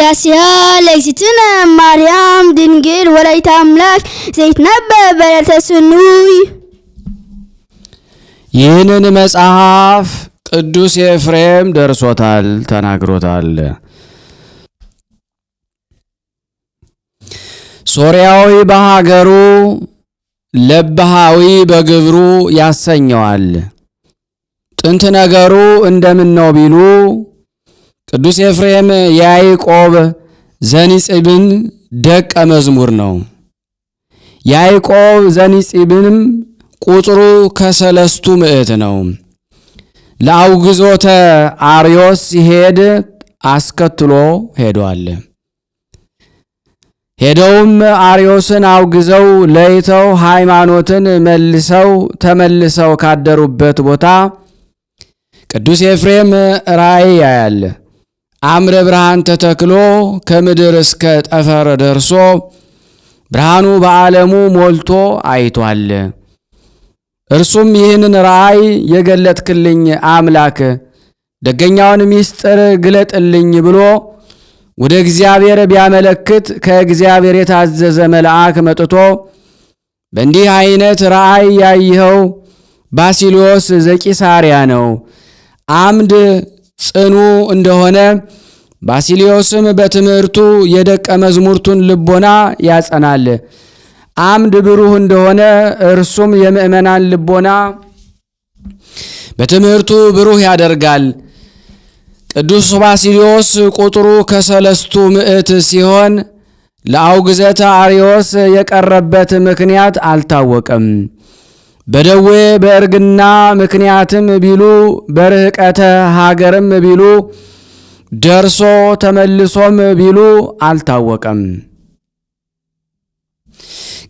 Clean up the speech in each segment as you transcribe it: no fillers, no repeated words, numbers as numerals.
ውዳሴሃ ለእግዝእትነ ማርያም ድንግል ወላዲተ አምላክ ዘይትነበብ በዕለተ ስኑይ። ይህንን መጽሐፍ ቅዱስ ኤፍሬም ደርሶታል፣ ተናግሮታል። ሶርያዊ በሀገሩ ለባሃዊ በግብሩ ያሰኘዋል። ጥንት ነገሩ እንደምን ነው ቢሉ ቅዱስ ኤፍሬም ያዕቆብ ዘኒጽብን ደቀ መዝሙር ነው። ያዕቆብ ዘኒጽብንም ቁጥሩ ከሰለስቱ ምዕት ነው። ለአውግዞተ አርዮስ ሲሄድ አስከትሎ ሄዷል። ሄደውም አርዮስን አውግዘው ለይተው ሃይማኖትን ተመልሰው ካደሩበት ቦታ ቅዱስ ኤፍሬም ራእይ ያያል። አምረ ብርሃን ተተክሎ ከምድር እስከ ጠፈር ደርሶ ብርሃኑ በዓለሙ ሞልቶ አይቷል። እርሱም ይህንን ራእይ የገለጥክልኝ አምላክ ደገኛውን ምስጢር ግለጥልኝ ብሎ ወደ እግዚአብሔር ቢያመለክት ከእግዚአብሔር የታዘዘ መልአክ መጥቶ በእንዲህ አይነት ራእይ ያየኸው ባሲሊዮስ ዘቂሳርያ ነው። አምድ ጽኑ እንደሆነ ባሲሊዮስም በትምህርቱ የደቀ መዝሙርቱን ልቦና ያጸናል። አምድ ብሩህ እንደሆነ እርሱም የምእመናን ልቦና በትምህርቱ ብሩህ ያደርጋል። ቅዱስ ባሲሊዮስ ቁጥሩ ከሰለስቱ ምዕት ሲሆን ለአውግዘተ አርዮስ የቀረበት ምክንያት አልታወቀም። በደዌ በእርግና ምክንያትም ቢሉ በርህቀተ ሀገርም ቢሉ ደርሶ ተመልሶም ቢሉ አልታወቀም።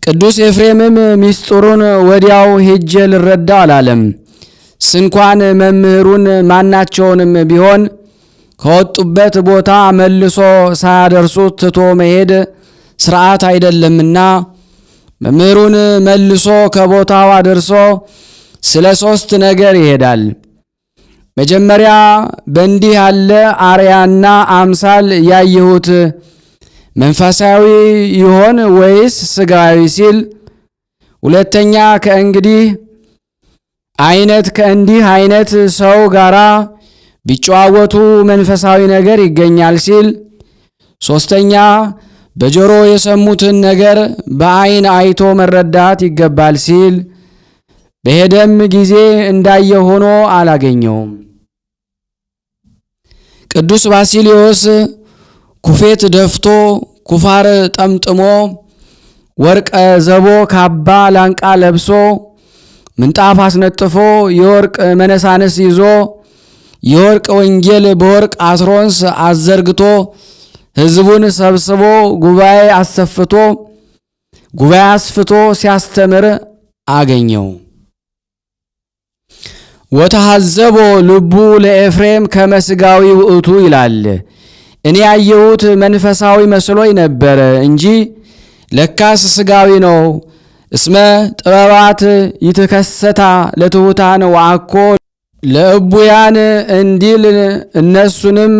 ቅዱስ ኤፍሬምም ምስጢሩን ወዲያው ሄጄ ልረዳው አላለም። ስንኳን መምህሩን ማናቸውንም ቢሆን ከወጡበት ቦታ መልሶ ሳያደርሱት ትቶ መሄድ ሥርዓት አይደለምና መምህሩን መልሶ ከቦታው አድርሶ ስለ 3 ነገር ይሄዳል። መጀመሪያ በእንዲህ ያለ አርያና አምሳል ያየሁት መንፈሳዊ ይሆን ወይስ ሥጋዊ ሲል፣ ሁለተኛ ከእንዲህ አይነት ሰው ጋራ ቢጨዋወቱ መንፈሳዊ ነገር ይገኛል ሲል፣ ሶስተኛ በጆሮ የሰሙትን ነገር በዓይን አይቶ መረዳት ይገባል ሲል፣ በሄደም ጊዜ እንዳየ ሆኖ አላገኘውም። ቅዱስ ባሲሊዮስ ኩፌት ደፍቶ ኩፋር ጠምጥሞ ወርቀ ዘቦ ካባ ላንቃ ለብሶ ምንጣፍ አስነጥፎ የወርቅ መነሳንስ ይዞ የወርቅ ወንጌል በወርቅ አስሮንስ አዘርግቶ ሕዝቡን ሰብስቦ ጉባኤ አስፍቶ ሲያስተምር አገኘው። ወተሐዘቦ ልቡ ለኤፍሬም ከመስጋዊ ውእቱ ይላል። እኔ ያየሁት መንፈሳዊ መስሎኝ ነበር እንጂ ለካስ ስጋዊ ነው። እስመ ጥበባት ይትከሰታ ለትሑታን ወአኮ ለእቡያን እንዲል እነሱንም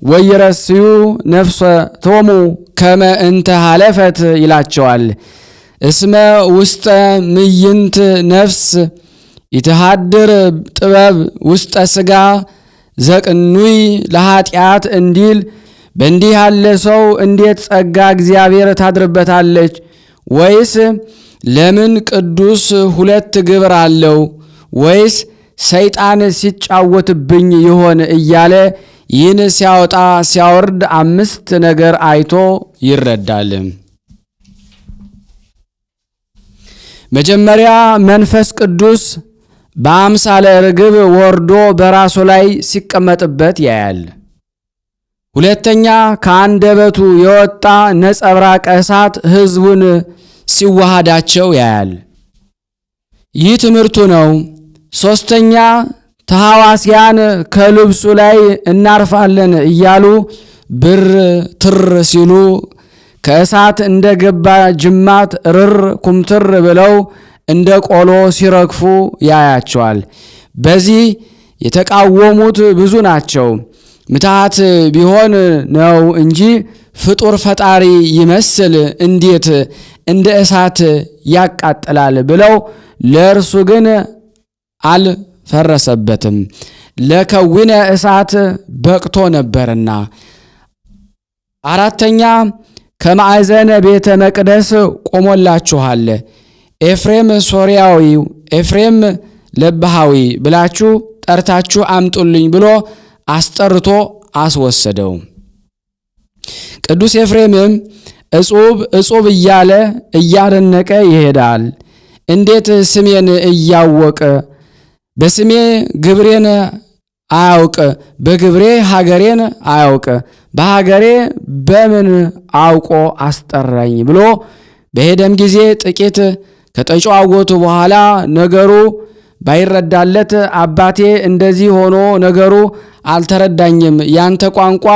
ወይረስዩ ነፍሰቶሙ ከመ እንተ ሀለፈት ይላቸዋል። እስመ ውስጠ ምይንት ነፍስ ይትሃድር ጥበብ ውስጠ ሥጋ ዘቅኑይ ለኃጢአት እንዲል በእንዲህ ያለ ሰው እንዴት ጸጋ እግዚአብሔር ታድርበታለች? ወይስ ለምን ቅዱስ 2 ግብር አለው? ወይስ ሰይጣን ሲጫወትብኝ ይሆን እያለ ይህን ሲያወጣ ሲያወርድ 5 ነገር አይቶ ይረዳል። መጀመሪያ መንፈስ ቅዱስ በአምሳለ ርግብ ወርዶ በራሱ ላይ ሲቀመጥበት ያያል። ሁለተኛ ከአንደበቱ የወጣ ነጸብራቀ እሳት ሕዝቡን ሲዋሃዳቸው ያያል። ይህ ትምህርቱ ነው። ሶስተኛ ተሐዋስያን ከልብሱ ላይ እናርፋለን እያሉ ብር ትር ሲሉ ከእሳት እንደገባ ጅማት ርር ኩምትር ብለው እንደ ቆሎ ሲረግፉ ያያቸዋል። በዚህ የተቃወሙት ብዙ ናቸው። ምትሃት ቢሆን ነው እንጂ ፍጡር ፈጣሪ ይመስል እንዴት እንደ እሳት ያቃጥላል ብለው ለእርሱ ግን አልፈረሰበትም፣ ለከዊነ እሳት በቅቶ ነበርና። አራተኛ ከማዕዘነ ቤተ መቅደስ ቆሞላችኋል፣ ኤፍሬም ሶርያዊ፣ ኤፍሬም ለባሃዊ ብላችሁ ጠርታችሁ አምጡልኝ ብሎ አስጠርቶ አስወሰደው። ቅዱስ ኤፍሬምም እጹብ እጹብ እያለ እያደነቀ ይሄዳል። እንዴት ስሜን እያወቀ በስሜ ግብሬን አያውቅ፣ በግብሬ ሀገሬን አያውቅ፣ በሀገሬ በምን አውቆ አስጠራኝ ብሎ በሄደም ጊዜ ጥቂት ከተጨዋወቱ በኋላ ነገሩ ባይረዳለት አባቴ እንደዚህ ሆኖ ነገሩ አልተረዳኝም፣ ያንተ ቋንቋ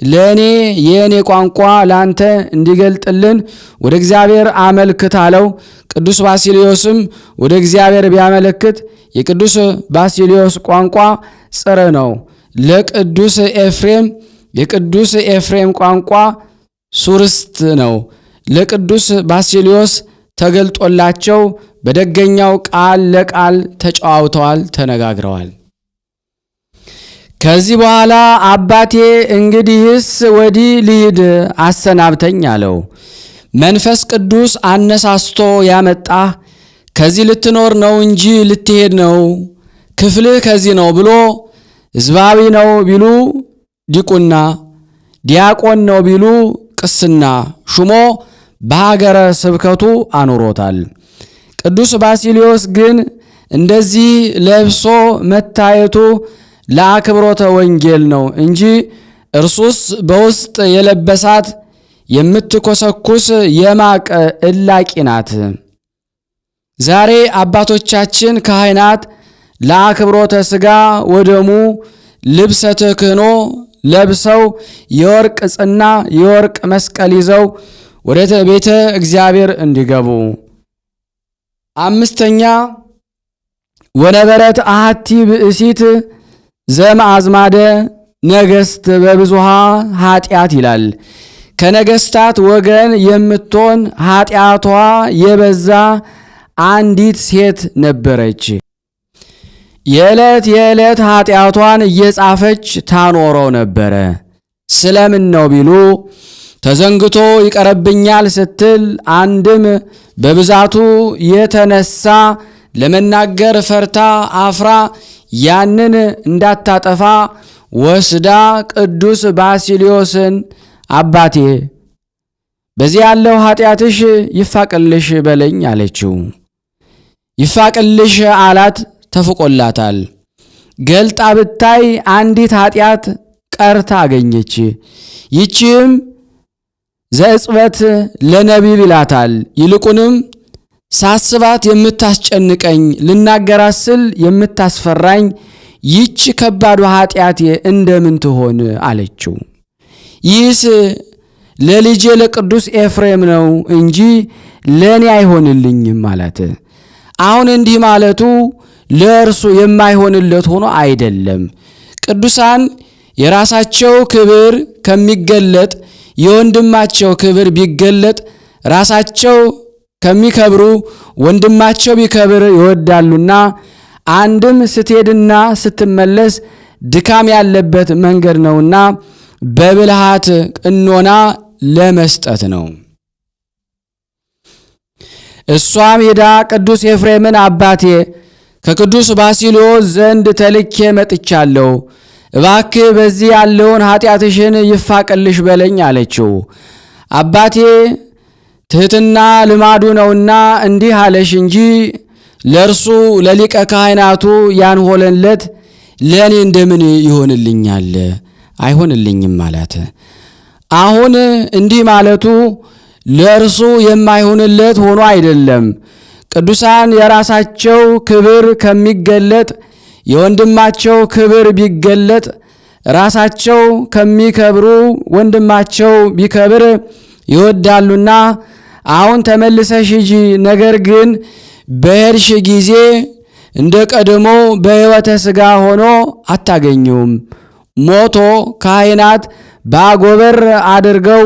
ለእኔ የእኔ ቋንቋ ላንተ እንዲገልጥልን ወደ እግዚአብሔር አመልክት አለው። ቅዱስ ባስልዮስም ወደ እግዚአብሔር ቢያመለክት የቅዱስ ባስልዮስ ቋንቋ ጽር ነው። ለቅዱስ ኤፍሬም የቅዱስ ኤፍሬም ቋንቋ ሱርስት ነው። ለቅዱስ ባስልዮስ ተገልጦላቸው በደገኛው ቃል ለቃል ተጨዋውተዋል፣ ተነጋግረዋል። ከዚህ በኋላ አባቴ እንግዲህስ ወዲህ ልሂድ አሰናብተኝ አለው። መንፈስ ቅዱስ አነሳስቶ ያመጣህ ከዚህ ልትኖር ነው እንጂ ልትሄድ ነው፣ ክፍልህ ከዚህ ነው ብሎ ሕዝባዊ ነው ቢሉ ዲቁና፣ ዲያቆን ነው ቢሉ ቅስና ሹሞ በሀገረ ስብከቱ አኑሮታል። ቅዱስ ባስልዮስ ግን እንደዚህ ለብሶ መታየቱ ለአክብሮተ ወንጌል ነው እንጂ እርሱስ በውስጥ የለበሳት የምትኮሰኩስ የማቅ እላቂ ናት። ዛሬ አባቶቻችን ካህናት ለአክብሮተ ሥጋ ወደሙ ልብሰ ተክህኖ ለብሰው የወርቅ ጽና የወርቅ መስቀል ይዘው ወደ ቤተ እግዚአብሔር እንዲገቡ። አምስተኛ ወነበረት አሐቲ ብእሲት ዘእምአዝማደ ነገሥት በብዙሃ ኃጢአት ይላል። ከነገሥታት ወገን የምትሆን ኃጢአቷ የበዛ አንዲት ሴት ነበረች። የዕለት የዕለት ኃጢአቷን እየጻፈች ታኖረው ነበረ። ስለምን ነው ቢሉ ተዘንግቶ ይቀርብኛል ስትል፣ አንድም በብዛቱ የተነሳ ለመናገር ፈርታ አፍራ ያንን እንዳታጠፋ ወስዳ ቅዱስ ባስልዮስን አባቴ በዚህ ያለው ኃጢአትሽ ይፋቅልሽ በለኝ አለችው። ይፋቅልሽ አላት፣ ተፍቆላታል። ገልጣ ብታይ አንዲት ኃጢአት ቀርታ አገኘች። ይቺም ዘእጽበት ለነቢብ ይላታል። ይልቁንም ሳስባት የምታስጨንቀኝ ልናገራት ስል የምታስፈራኝ ይች ከባዱ ኃጢአቴ እንደምን ትሆን አለችው። ይህስ ለልጄ ለቅዱስ ኤፍሬም ነው እንጂ ለእኔ አይሆንልኝም ማለት። አሁን እንዲህ ማለቱ ለእርሱ የማይሆንለት ሆኖ አይደለም። ቅዱሳን የራሳቸው ክብር ከሚገለጥ የወንድማቸው ክብር ቢገለጥ ራሳቸው ከሚከብሩ ወንድማቸው ቢከብር ይወዳሉና፣ አንድም ስትሄድና ስትመለስ ድካም ያለበት መንገድ ነውና በብልሃት ቅኖና ለመስጠት ነው። እሷም ሄዳ ቅዱስ ኤፍሬምን አባቴ ከቅዱስ ባስልዮስ ዘንድ ተልኬ መጥቻለሁ፣ እባክህ በዚህ ያለውን ኃጢአትሽን ይፋቅልሽ በለኝ አለችው። አባቴ ትሕትና ልማዱ ነውና እንዲህ አለሽ እንጂ ለእርሱ ለሊቀ ካህናቱ ያንሆለለት ለእኔ እንደምን ይሆንልኛል? አይሆንልኝም አላት። አሁን እንዲህ ማለቱ ለእርሱ የማይሆንለት ሆኖ አይደለም። ቅዱሳን የራሳቸው ክብር ከሚገለጥ የወንድማቸው ክብር ቢገለጥ ራሳቸው ከሚከብሩ ወንድማቸው ቢከብር ይወዳሉና፣ አሁን ተመልሰሽ ሂጂ፣ ነገር ግን በሄድሽ ጊዜ እንደ ቀድሞ በሕይወተ ሥጋ ሆኖ አታገኙም፣ ሞቶ ካህናት በአጎበር አድርገው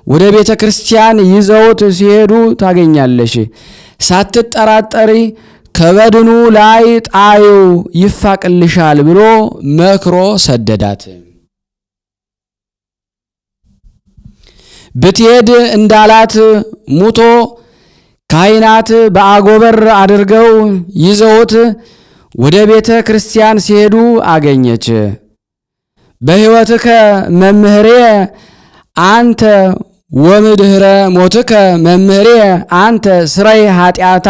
ወደ ቤተ ክርስቲያን ይዘውት ሲሄዱ ታገኛለሽ። ሳትጠራጠሪ ከበድኑ ላይ ጣዩ ይፋቅልሻል ብሎ መክሮ ሰደዳት። ብትሄድ እንዳላት ሙቶ ካህናት በአጎበር አድርገው ይዘውት ወደ ቤተ ክርስቲያን ሲሄዱ አገኘች። በሕይወትከ መምህሬ አንተ ወምድኅረ ሞትከ መምህሬ አንተ ስረይ ኃጢአታ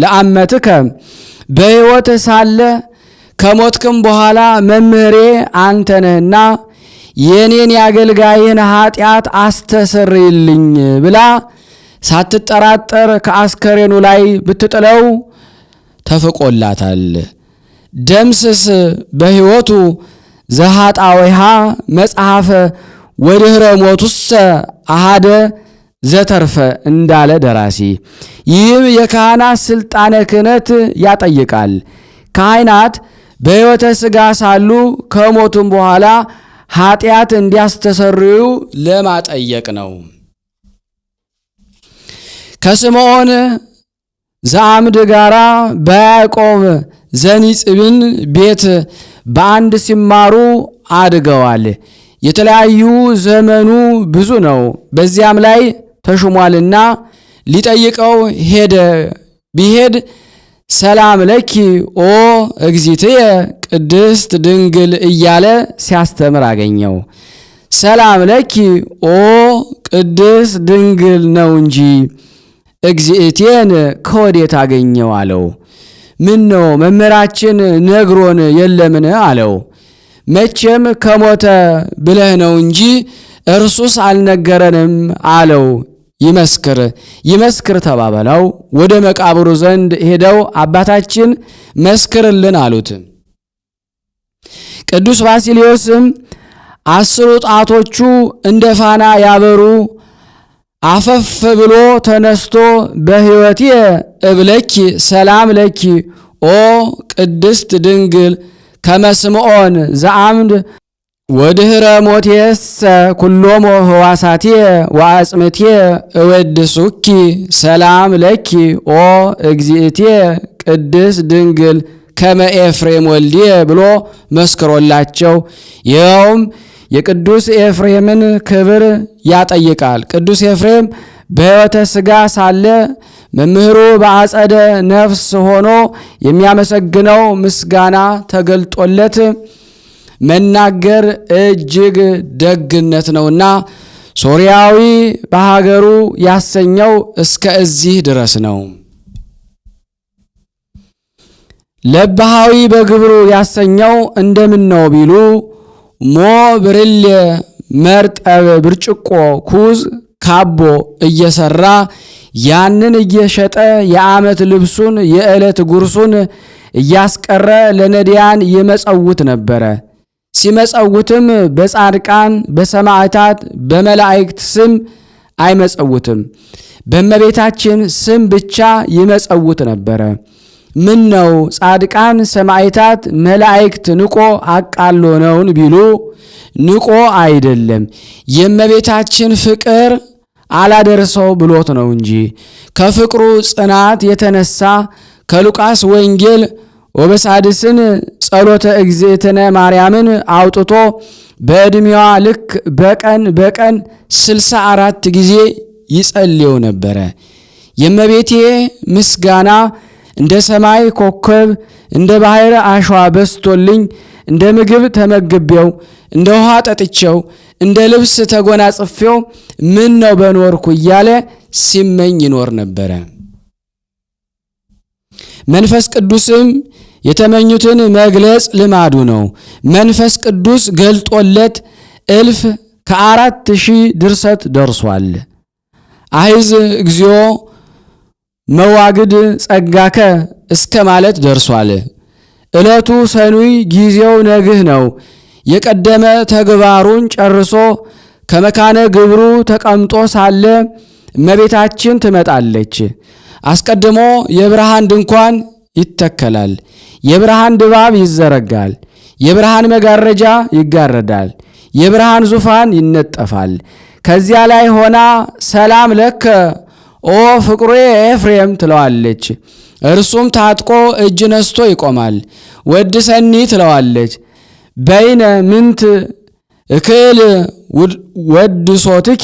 ለአመትከ በሕይወት ሳለ ከሞትክም በኋላ መምህሬ አንተ ነህና የኔን የአገልጋይን ኃጢአት አስተሰርይልኝ ብላ ሳትጠራጠር ከአስከሬኑ ላይ ብትጥለው ተፍቆላታል። ደምስስ በሕይወቱ ዘኃጣውሃ መጽሐፈ ወድኅረ ሞቱሰ አሃደ ዘተርፈ እንዳለ ደራሲ። ይህም የካህናት ሥልጣነ ክህነት ያጠይቃል። ካህናት በሕይወተ ሥጋ ሳሉ ከሞቱም በኋላ ኃጢአት እንዲያስተሰርዩ ለማጠየቅ ነው። ከስምዖን ዘአምድ ጋራ በያዕቆብ ዘኒጽብን ቤት በአንድ ሲማሩ አድገዋል። የተለያዩ ዘመኑ ብዙ ነው። በዚያም ላይ ተሹሟልና ሊጠይቀው ሄደ። ቢሄድ ሰላም ለኪ ኦ እግዚእትየ ቅድስት ድንግል እያለ ሲያስተምር አገኘው። ሰላም ለኪ ኦ ቅድስት ድንግል ነው እንጂ እግዚእቴን ከወዴት አገኘው አለው። ምን ነው መምህራችን ነግሮን የለምን አለው። መቼም ከሞተ ብለህ ነው እንጂ እርሱስ አልነገረንም አለው። ይመስክር ተባበለው። ወደ መቃብሩ ዘንድ ሄደው አባታችን መስክርልን አሉት። ቅዱስ ባስልዮስም 10 ጣቶቹ እንደ ፋና ያበሩ አፈፍ ብሎ ተነስቶ በሕይወቴ እብለኪ ሰላም ለኪ ኦ ቅድስት ድንግል ከመስምዖን ዘአምድ ወድኅረ ሞቴሰ ኩሎሞ ሕዋሳቴ ወአጽምቴ እወድሱኪ ሰላም ለኪ ኦ እግዚእቴ ቅድስት ድንግል ከመ ኤፍሬም ወልዴ ብሎ መስክሮላቸው ይኸውም የቅዱስ ኤፍሬምን ክብር ያጠይቃል። ቅዱስ ኤፍሬም በሕይወተ ሥጋ ሳለ መምህሩ በአጸደ ነፍስ ሆኖ የሚያመሰግነው ምስጋና ተገልጦለት መናገር እጅግ ደግነት ነውና ሶርያዊ በሀገሩ ያሰኘው እስከ እዚህ ድረስ ነው። ለባሃዊ በግብሩ ያሰኘው እንደምን ነው ቢሉ ሞ ብርሌ መርጠብ ብርጭቆ ኩዝ ካቦ እየሰራ ያንን እየሸጠ የዓመት ልብሱን የዕለት ጉርሱን እያስቀረ ለነዳያን ይመጸውት ነበረ። ሲመጸውትም በጻድቃን በሰማዕታት በመላእክት ስም አይመጸውትም፣ በእመቤታችን ስም ብቻ ይመጸውት ነበረ። ምን ነው ጻድቃን ሰማዕታት መላእክት ንቆ አቃሎ ነውን ቢሉ ንቆ አይደለም፣ የእመቤታችን ፍቅር አላደርሰው ብሎት ነው እንጂ ከፍቅሩ ጽናት የተነሳ ከሉቃስ ወንጌል ወበሳድስን ጸሎተ እግዝእትነ ማርያምን አውጥቶ በዕድሜዋ ልክ በቀን 64 ጊዜ ይጸልየው ነበረ። የእመቤቴ ምስጋና እንደ ሰማይ ኮከብ እንደ ባህር አሸዋ በስቶልኝ እንደ ምግብ ተመግቤው እንደ ውሃ ጠጥቼው እንደ ልብስ ተጎናጽፌው ምን ነው በኖርኩ እያለ ሲመኝ ይኖር ነበረ። መንፈስ ቅዱስም የተመኙትን መግለጽ ልማዱ ነው። መንፈስ ቅዱስ ገልጦለት 1000 ድርሰት ደርሷል። አይዝ እግዚኦ መዋግድ ጸጋከ እስከ ማለት ደርሷል። ዕለቱ ሰኑይ ጊዜው ነግህ ነው። የቀደመ ተግባሩን ጨርሶ ከመካነ ግብሩ ተቀምጦ ሳለ እመቤታችን ትመጣለች። አስቀድሞ የብርሃን ድንኳን ይተከላል። የብርሃን ድባብ ይዘረጋል። የብርሃን መጋረጃ ይጋረዳል፣ የብርሃን ዙፋን ይነጠፋል። ከዚያ ላይ ሆና ሰላም ለከ ኦ ፍቅሬ ኤፍሬም ትለዋለች። እርሱም ታጥቆ እጅ ነስቶ ይቆማል። ወድሰኒ ትለዋለች። በይነ ምንት እክል ወድሶትኪ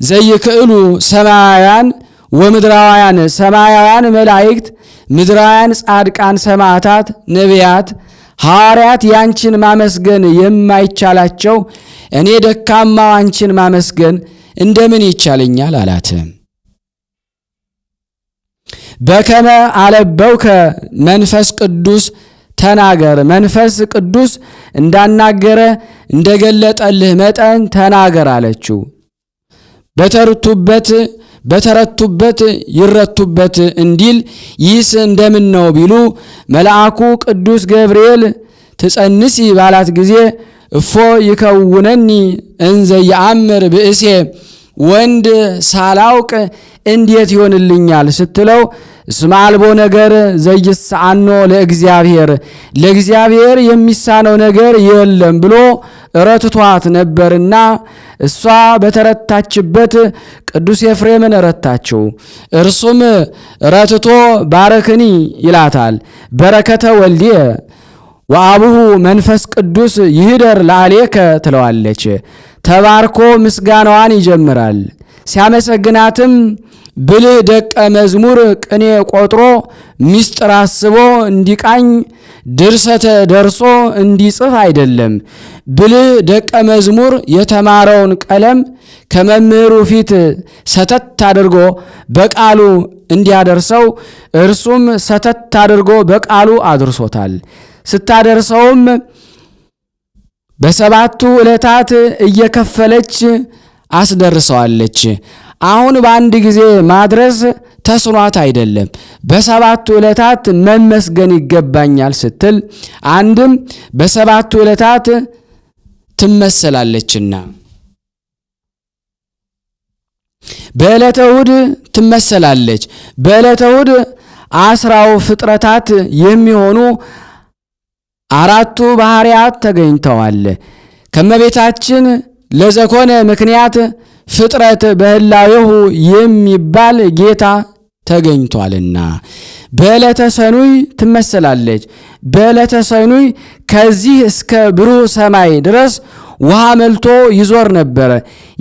ዘይክእሉ ሰማያውያን ወምድራውያን፣ ሰማያውያን መላእክት፣ ምድራውያን ጻድቃን፣ ሰማዕታት፣ ነቢያት፣ ሐዋርያት ያንቺን ማመስገን የማይቻላቸው እኔ ደካማው አንቺን ማመስገን እንደምን ይቻለኛል አላት። በከመ አለበውከ መንፈስ ቅዱስ ተናገር፣ መንፈስ ቅዱስ እንዳናገረ እንደገለጠልህ መጠን ተናገር አለችው። በተረቱበት ይረቱበት እንዲል ይህስ እንደምን ነው ቢሉ መልአኩ ቅዱስ ገብርኤል ትጸንሲ ባላት ጊዜ እፎ ይከውነኒ እንዘ ያአምር ብእሴ፣ ወንድ ሳላውቅ እንዴት ይሆንልኛል ስትለው እስመ አልቦ ነገር ዘይስዓኖ ለእግዚአብሔር፣ ለእግዚአብሔር የሚሳነው ነገር የለም ብሎ ረትቷት ነበርና እሷ በተረታችበት ቅዱስ ኤፍሬምን ረታችው። እርሱም ረትቶ ባረክኒ ይላታል። በረከተ ወልድየ ወአቡሁ መንፈስ ቅዱስ ይህደር ላዕሌከ ትለዋለች። ተባርኮ ምስጋናዋን ይጀምራል። ሲያመሰግናትም ብልህ ደቀ መዝሙር ቅኔ ቆጥሮ ምስጢር አስቦ እንዲቃኝ ድርሰተ ደርሶ እንዲጽፍ አይደለም። ብልህ ደቀ መዝሙር የተማረውን ቀለም ከመምህሩ ፊት ሰተት አድርጎ በቃሉ እንዲያደርሰው እርሱም ሰተት አድርጎ በቃሉ አድርሶታል። ስታደርሰውም በሰባቱ ዕለታት እየከፈለች አስደርሰዋለች። አሁን በአንድ ጊዜ ማድረስ ተስኗት አይደለም፣ በሰባቱ ዕለታት መመስገን ይገባኛል ስትል አንድም በሰባቱ ዕለታት ትመሰላለችና በዕለተ እሑድ ትመሰላለች። በዕለተ እሑድ አስራው ፍጥረታት የሚሆኑ አራቱ ባህሪያት ተገኝተዋል። ከመቤታችን ለዘኮነ ምክንያት ፍጥረት በህላዌሁ የሚባል ጌታ ተገኝቷልና በዕለተ ሰኑይ ትመሰላለች። በዕለተ ሰኑይ ከዚህ እስከ ብሩህ ሰማይ ድረስ ውሃ መልቶ ይዞር ነበረ።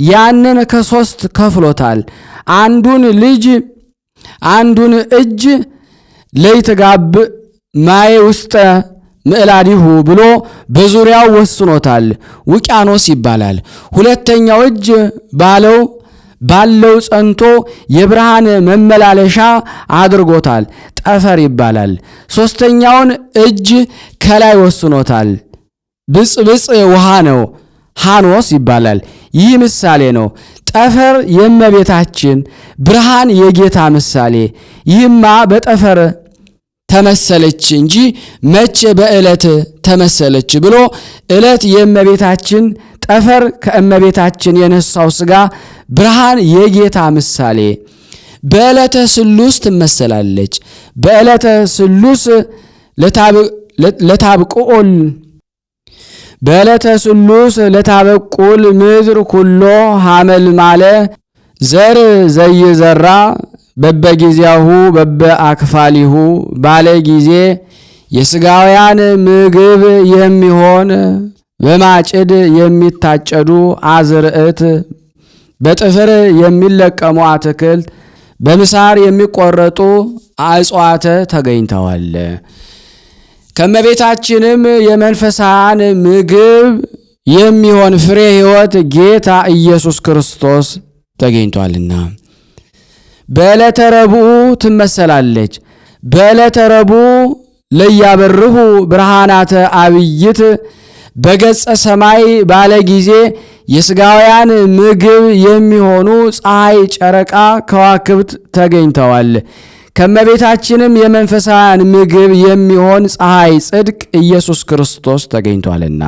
ያንን ከሶስት ከፍሎታል። አንዱን እጅ ለይትጋብ ማየ ውስጠ ምዕላዲሁ ብሎ በዙሪያው ወስኖታል። ውቅያኖስ ይባላል። ሁለተኛው እጅ ባለው ጸንቶ የብርሃን መመላለሻ አድርጎታል። ጠፈር ይባላል። ሶስተኛውን እጅ ከላይ ወስኖታል። ብጽብጽ ውሃ ነው። ሃኖስ ይባላል። ይህ ምሳሌ ነው። ጠፈር የእመቤታችን፣ ብርሃን የጌታ ምሳሌ። ይህማ በጠፈር ተመሰለች እንጂ መቼ በዕለት ተመሰለች ብሎ ዕለት የእመቤታችን፣ ጠፈር ከእመቤታችን የነሳው ሥጋ ብርሃን የጌታ ምሳሌ። በዕለተ ስሉስ ትመሰላለች። በዕለተ ስሉስ ለታብቁል በዕለተ ስሉስ ለታበቁል ምድር ኩሎ ሐመል ማለ ዘር ዘይዘራ በበጊዜያሁ በበአክፋሊሁ ባለ ጊዜ የሥጋውያን ምግብ የሚሆን በማጭድ የሚታጨዱ አዝርዕት፣ በጥፍር የሚለቀሙ አትክልት፣ በምሳር የሚቆረጡ አጽዋተ ተገኝተዋል። ከመቤታችንም የመንፈሳን ምግብ የሚሆን ፍሬ ሕይወት ጌታ ኢየሱስ ክርስቶስ ተገኝቷልና በዕለተ ረቡዕ ትመሰላለች። በዕለተ ረቡዕ ለያበርሁ ብርሃናተ አብይት በገጸ ሰማይ ባለ ጊዜ የሥጋውያን ምግብ የሚሆኑ ፀሐይ፣ ጨረቃ፣ ከዋክብት ተገኝተዋል። ከመቤታችንም የመንፈሳውያን ምግብ የሚሆን ፀሐይ ጽድቅ ኢየሱስ ክርስቶስ ተገኝቷልና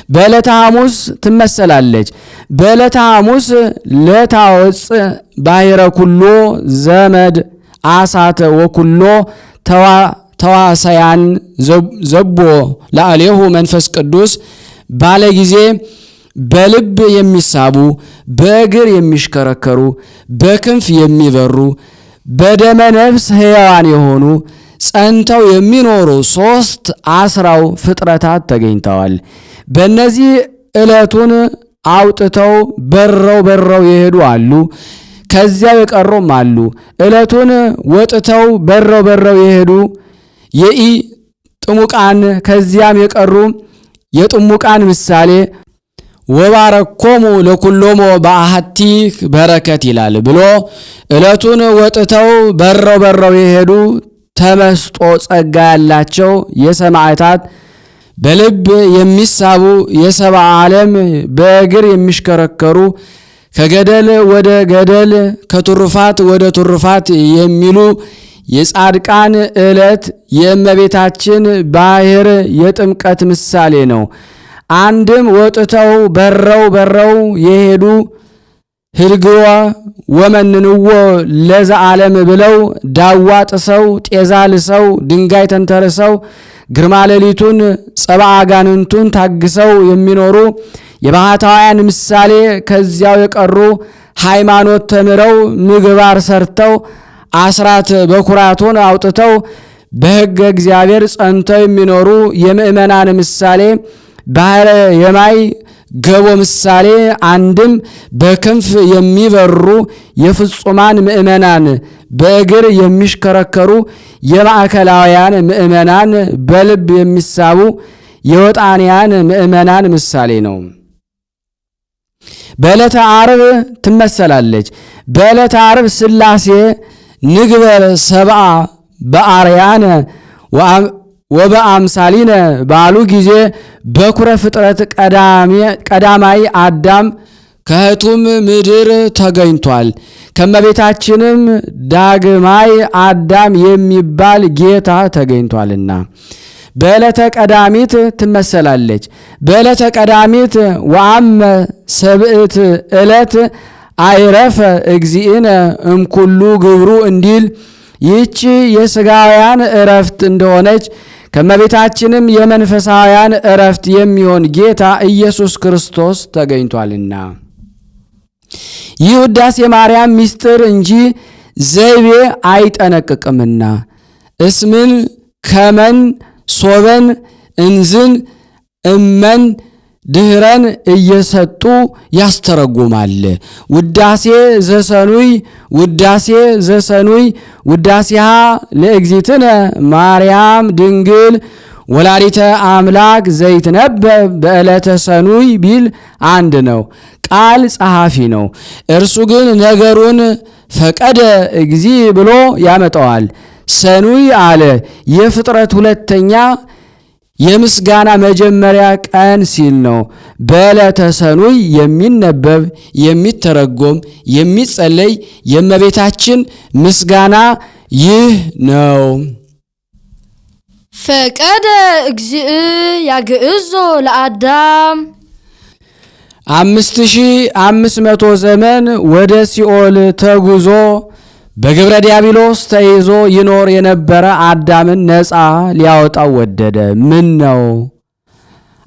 በዕለተ ሐሙስ ትመሰላለች። በዕለተ ሐሙስ ለታወፅ ባሕረ ኩሎ ዘመድ አሳተ ወኩሎ ተዋሰያን ዘቦ ላዕሌሁ መንፈስ ቅዱስ ባለ ጊዜ በልብ የሚሳቡ በእግር የሚሽከረከሩ በክንፍ የሚበሩ በደመ ነፍስ ሕያዋን የሆኑ ጸንተው የሚኖሩ 3 አስራው ፍጥረታት ተገኝተዋል። በእነዚህ ዕለቱን አውጥተው በረው የሄዱ አሉ፣ ከዚያው የቀሩም አሉ። ዕለቱን ወጥተው በረው የሄዱ የኢ ጥሙቃን ከዚያም የቀሩ የጥሙቃን ምሳሌ ወባረኮሙ ለኩሎሙ በአሐቲ በረከት ይላል ብሎ ዕለቱን ወጥተው በረው የሄዱ ተመስጦ ጸጋ ያላቸው የሰማዕታት በልብ የሚሳቡ የሰብአ ዓለም በእግር የሚሽከረከሩ ከገደል ወደ ገደል ከትሩፋት ወደ ትሩፋት የሚሉ የጻድቃን ዕለት የእመቤታችን ባሕር የጥምቀት ምሳሌ ነው። አንድም ወጥተው በረው የሄዱ ህድግዎ ወመንንዎ ለዛ ዓለም ብለው ዳዋ ጥሰው ጤዛ ልሰው ድንጋይ ተንተርሰው ግርማ ሌሊቱን ጸብአ አጋንንቱን ታግሰው የሚኖሩ የባሕታውያን ምሳሌ ከዚያው የቀሩ ሃይማኖት ተምረው ምግባር ሰርተው አስራት በኩራቱን አውጥተው በሕገ እግዚአብሔር ጸንተው የሚኖሩ የምእመናን ምሳሌ ባሕረ የማይ ገቦ ምሳሌ አንድም በክንፍ የሚበሩ የፍጹማን ምእመናን በእግር የሚሽከረከሩ የማዕከላውያን ምእመናን በልብ የሚሳቡ የወጣንያን ምእመናን ምሳሌ ነው። በዕለተ ዓርብ ትመሰላለች። በዕለተ ዓርብ ሥላሴ ንግበር ሰብአ በአርያነ ወበአምሳሊነ ባሉ ጊዜ በኩረ ፍጥረት ቀዳማይ አዳም ከሕቱም ምድር ተገኝቷል። ከመቤታችንም ዳግማይ አዳም የሚባል ጌታ ተገኝቷልና በዕለተ ቀዳሚት ትመሰላለች። በዕለተ ቀዳሚት ወአመ ሰብዕት ዕለት አይረፈ እግዚእነ እምኩሉ ግብሩ እንዲል ይህች የሥጋውያን ዕረፍት እንደሆነች ከመቤታችንም የመንፈሳውያን ዕረፍት የሚሆን ጌታ ኢየሱስ ክርስቶስ ተገኝቷልና ይህ ውዳሴ ማርያም ምስጢር እንጂ ዘይቤ አይጠነቅቅምና እስምን ከመን ሶበን እንዝን እመን ድህረን እየሰጡ ያስተረጉማል። ውዳሴ ዘሰኑይ ውዳሴ ዘሰኑይ ውዳሴሃ ለእግዚእትነ ማርያም ድንግል ወላዲተ አምላክ ዘይትነበብ በዕለተ ሰኑይ ቢል አንድ ነው። ቃል ጸሐፊ ነው። እርሱ ግን ነገሩን ፈቀደ እግዚ ብሎ ያመጣዋል። ሰኑይ አለ የፍጥረት ሁለተኛ የምስጋና መጀመሪያ ቀን ሲል ነው። በዕለተ ሰኑይ የሚነበብ የሚተረጎም የሚጸለይ የእመቤታችን ምስጋና ይህ ነው። ፈቀደ እግዚእ ያግዕዞ ለአዳም 5500 ዘመን ወደ ሲኦል ተጉዞ በግብረ ዲያብሎስ ተይዞ ይኖር የነበረ አዳምን ነፃ ሊያወጣው ወደደ። ምን ነው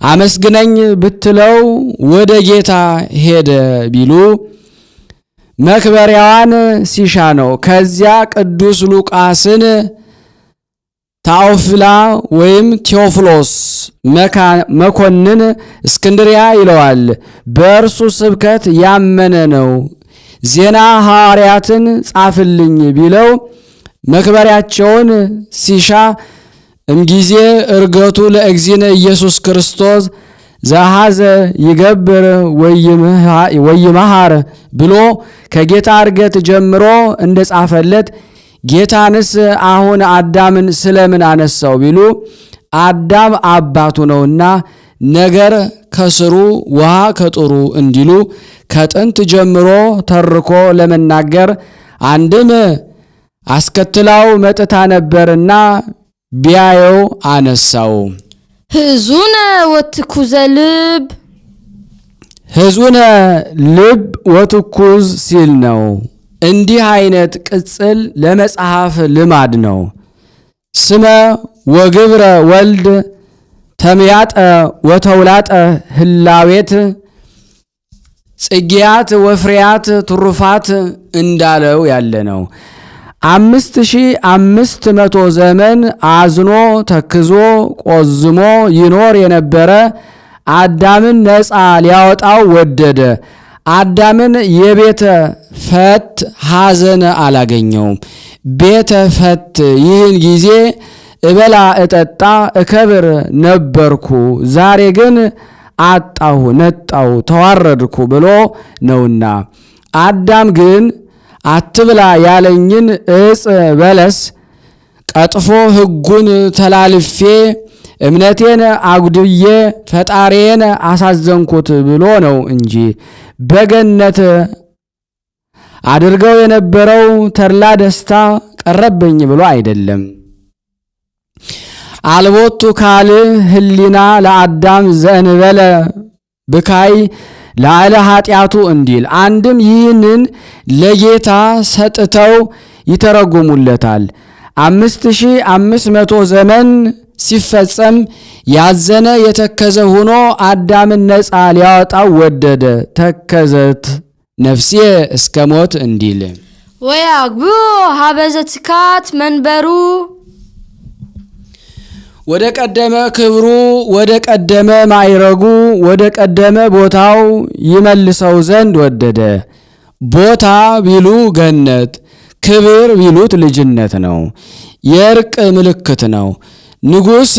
አመስግነኝ ብትለው ወደ ጌታ ሄደ ቢሉ መክበሪያዋን ሲሻ ነው። ከዚያ ቅዱስ ሉቃስን ታኦፍላ ወይም ቴዎፍሎስ መኮንን እስክንድሪያ ይለዋል። በእርሱ ስብከት ያመነ ነው። ዜና ሐዋርያትን ጻፍልኝ ቢለው መክበሪያቸውን ሲሻ እምጊዜ እርገቱ ለእግዚእነ ኢየሱስ ክርስቶስ ዘሐዘ ይገብር ወይመሃር ብሎ ከጌታ እርገት ጀምሮ እንደጻፈለት ጌታንስ አሁን አዳምን ስለምን አነሳው ቢሉ አዳም አባቱ ነውና ነገር ከስሩ ውሃ ከጥሩ እንዲሉ ከጥንት ጀምሮ ተርኮ ለመናገር አንድም አስከትላው መጥታ ነበርና ቢያየው አነሳው። ሕዙነ ወትኩዘ ልብ ሕዙነ ልብ ወትኩዝ ሲል ነው። እንዲህ አይነት ቅጽል ለመጽሐፍ ልማድ ነው። ስመ ወግብረ ወልድ ተምያጠ ወተውላጠ ህላዌት ጽጌያት ወፍሬያት ትሩፋት እንዳለው ያለ ነው። 5500 ዘመን አዝኖ ተክዞ ቆዝሞ ይኖር የነበረ አዳምን ነፃ ሊያወጣው ወደደ። አዳምን የቤተ ፈት ሐዘን አላገኘውም። ቤተ ፈት ይህን ጊዜ እበላ እጠጣ እከብር ነበርኩ፣ ዛሬ ግን አጣሁ ነጣሁ ተዋረድኩ ብሎ ነውና። አዳም ግን አትብላ ያለኝን ዕፀ በለስ ቀጥፎ ሕጉን ተላልፌ እምነቴን አጉድዬ ፈጣሪዬን አሳዘንኩት ብሎ ነው እንጂ በገነት አድርገው የነበረው ተድላ ደስታ ቀረብኝ ብሎ አይደለም። አልቦቱ ካል ህሊና ለአዳም ዘእንበለ ብካይ ላዕለ ኃጢአቱ እንዲል አንድም ይህንን ለጌታ ሰጥተው ይተረጉሙለታል። 5500 ዘመን ሲፈጸም ያዘነ የተከዘ ሆኖ አዳምን ነፃ ሊያወጣው ወደደ። ተከዘት ነፍሴ እስከ ሞት እንዲል ወያግብኦ ሀበ ዘትካት መንበሩ ወደ ቀደመ ክብሩ ወደ ቀደመ ማዕረጉ ወደ ቀደመ ቦታው ይመልሰው ዘንድ ወደደ። ቦታ ቢሉ ገነት፣ ክብር ቢሉት ልጅነት ነው። የእርቅ ምልክት ነው። ንጉሥ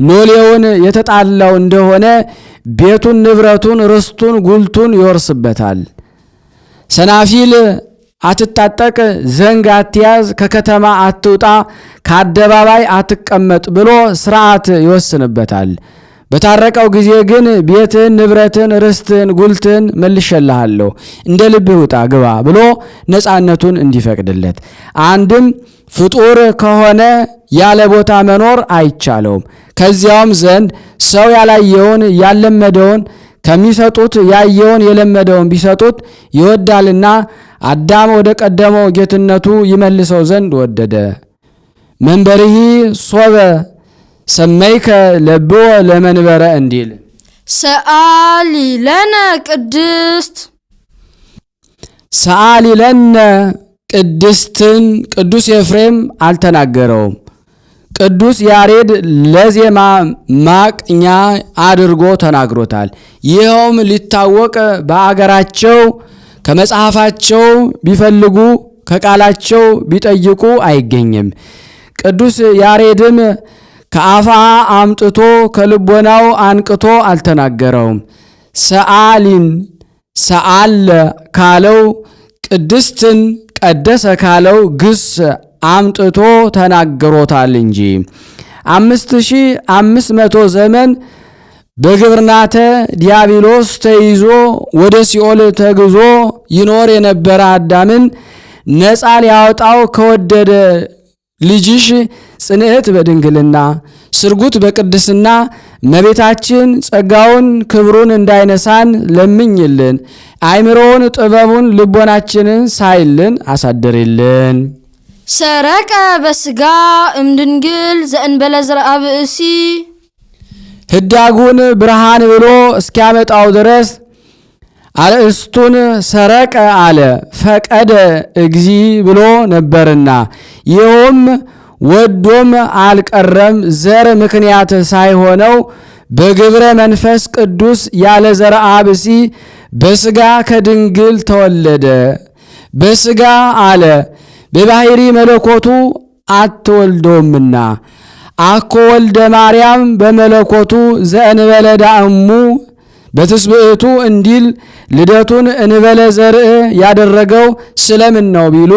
ሎሌውን የተጣላው እንደሆነ ቤቱን፣ ንብረቱን፣ ርስቱን፣ ጉልቱን ይወርስበታል። ሰናፊል አትታጠቅ፣ ዘንግ አትያዝ፣ ከከተማ አትውጣ፣ ከአደባባይ አትቀመጥ ብሎ ሥርዓት ይወስንበታል። በታረቀው ጊዜ ግን ቤትን፣ ንብረትን፣ ርስትን፣ ጉልትን መልሼልሃለሁ እንደ ልብህ ውጣ ግባ ብሎ ነፃነቱን እንዲፈቅድለት። አንድም ፍጡር ከሆነ ያለ ቦታ መኖር አይቻለውም። ከዚያውም ዘንድ ሰው ያላየውን ያለመደውን ከሚሰጡት ያየውን የለመደውን ቢሰጡት ይወዳልና አዳም ወደ ቀደመው ጌትነቱ ይመልሰው ዘንድ ወደደ። መንበርሂ ሶበ ሰመይከ ለብዎ ለመንበረ እንዲል ሰአሊ ለነ ቅድስት ሰአሊ ለነ ቅድስትን ቅዱስ ኤፍሬም አልተናገረውም። ቅዱስ ያሬድ ለዜማ ማቅኛ አድርጎ ተናግሮታል። ይኸውም ሊታወቅ በአገራቸው ከመጽሐፋቸው ቢፈልጉ ከቃላቸው ቢጠይቁ አይገኝም። ቅዱስ ያሬድም ከአፋ አምጥቶ ከልቦናው አንቅቶ አልተናገረውም። ሰአሊን ሰአለ ካለው ቅድስትን ቀደሰ ካለው ግስ አምጥቶ ተናግሮታል እንጂ 5500 ዘመን በግብርናተ ዲያብሎስ ተይዞ ወደ ሲኦል ተግዞ ይኖር የነበረ አዳምን ነፃ ሊያወጣው ከወደደ ልጅሽ ጽንዕት በድንግልና ስርጉት በቅድስና እመቤታችን ጸጋውን ክብሩን እንዳይነሳን ለምኝልን። አእምሮውን ጥበቡን ልቦናችንን ሳይልን አሳድርልን። ሰረቀ በስጋ እምድንግል ዘእንበለ ዘርአ ብእሲ ህዳጉን ብርሃን ብሎ እስኪያመጣው ድረስ አርእስቱን ሰረቀ አለ። ፈቀደ እግዚ ብሎ ነበርና ይኸውም ወዶም አልቀረም ዘር ምክንያት ሳይሆነው በግብረ መንፈስ ቅዱስ ያለ ዘርአ ብእሲ በስጋ ከድንግል ተወለደ። በስጋ አለ በባሕሪ መለኮቱ አትወልዶምና አኮ ወልደ ማርያም በመለኮቱ ዘእንበለ ዳእሙ በትስብእቱ እንዲል ልደቱን እንበለ ዘርእ ያደረገው ስለምን ነው ቢሉ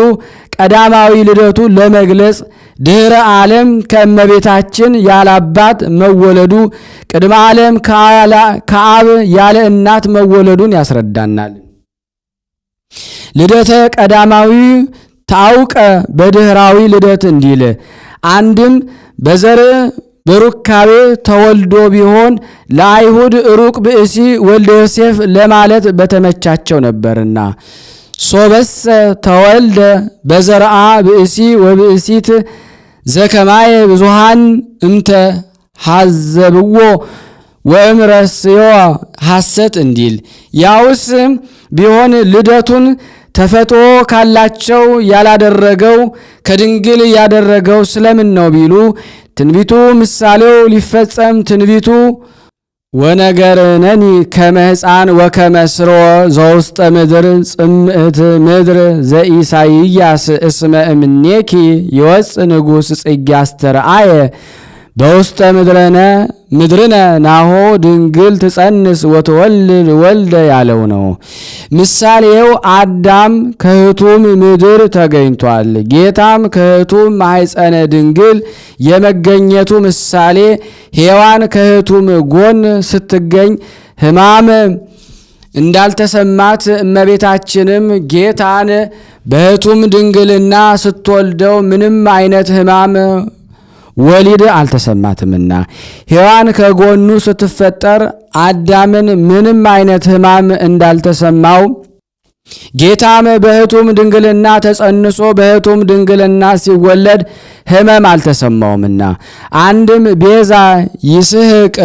ቀዳማዊ ልደቱ ለመግለጽ ድህረ ዓለም ከእመቤታችን ያላባት መወለዱ ቅድመ ዓለም ከአብ ያለ እናት መወለዱን ያስረዳናል። ልደተ ቀዳማዊ ታውቀ በድህራዊ ልደት እንዲል አንድም በዘርእ በሩካቤ ተወልዶ ቢሆን ለአይሁድ ሩቅ ብእሲ ወልደ ዮሴፍ ለማለት በተመቻቸው ነበርና ሶበሰ ተወልደ በዘርአ ብእሲ ወብእሲት ዘከማየ ብዙሃን እምተ ሐዘብዎ ወእምረስዮ ሐሰት እንዲል ያውስ ቢሆን ልደቱን ተፈጥሮ ካላቸው ያላደረገው ከድንግል ያደረገው ስለምን ነው ቢሉ ትንቢቱ ምሳሌው ሊፈጸም ትንቢቱ ወነገርነኒ ከመ ሕፃን ወከመ ስሮ ዘውስተ ምድር ጽምእት ምድር ዘኢሳይያስ እስመ እምኔኪ ይወፅእ ንጉሥ ጽጌ አስተርአየ በውስተ ምድርነ ናሆ ድንግል ትጸንስ ወትወልድ ወልደ ያለው ነው። ምሳሌው አዳም ከሕቱም ምድር ተገኝቷል። ጌታም ከሕቱም ማኅፀነ ድንግል የመገኘቱ ምሳሌ ሔዋን ከሕቱም ጎን ስትገኝ ሕማም እንዳልተሰማት እመቤታችንም ጌታን በሕቱም ድንግልና ስትወልደው ምንም አይነት ሕማም ወሊድ አልተሰማትምና ሔዋን ከጎኑ ስትፈጠር አዳምን ምንም አይነት ሕማም እንዳልተሰማው ጌታም በሕቱም ድንግልና ተጸንሶ በሕቱም ድንግልና ሲወለድ ሕመም አልተሰማውምና አንድም ቤዛ ይስሕቅ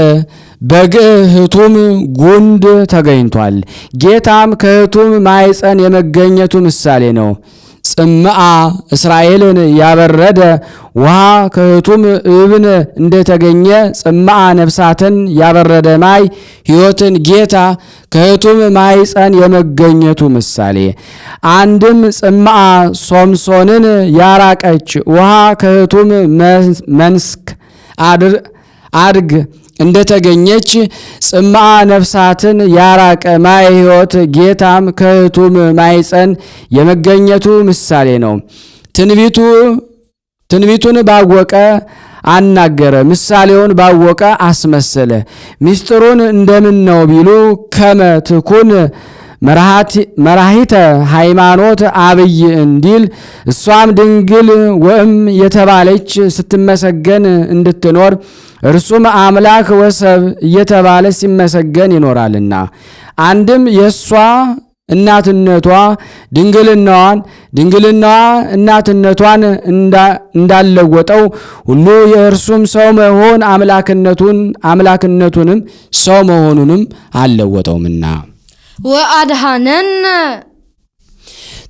በግዕ ሕቱም ጉንድ ተገኝቷል። ጌታም ከሕቱም ማኅፀን የመገኘቱ ምሳሌ ነው። ጽምአ እስራኤልን ያበረደ ውሃ ከሕቱም እብን እንደተገኘ ጽምአ ነፍሳትን ያበረደ ማይ ሕይወትን ጌታ ከሕቱም ማኅፀን የመገኘቱ ምሳሌ አንድም ጽምአ ሶምሶንን ያራቀች ውሃ ከሕቱም መንስክ አድግ እንደተገኘች ጽምአ ነፍሳትን ያራቀ ማየ ሕይወት ጌታም ከሕቱም ማኅፀን የመገኘቱ ምሳሌ ነው። ትንቢቱን ባወቀ አናገረ፣ ምሳሌውን ባወቀ አስመሰለ። ምስጢሩን እንደምን ነው ቢሉ ከመ ትኩን መራሂተ ሃይማኖት አብይ እንዲል እሷም ድንግል ወእም የተባለች ስትመሰገን እንድትኖር እርሱም አምላክ ወሰብ እየተባለ ሲመሰገን ይኖራልና አንድም የእሷ እናትነቷ ድንግልናዋ እናትነቷን እንዳለወጠው ሁሉ የእርሱም ሰው መሆን አምላክነቱንም ሰው መሆኑንም አልለወጠውምና ወአድኀነን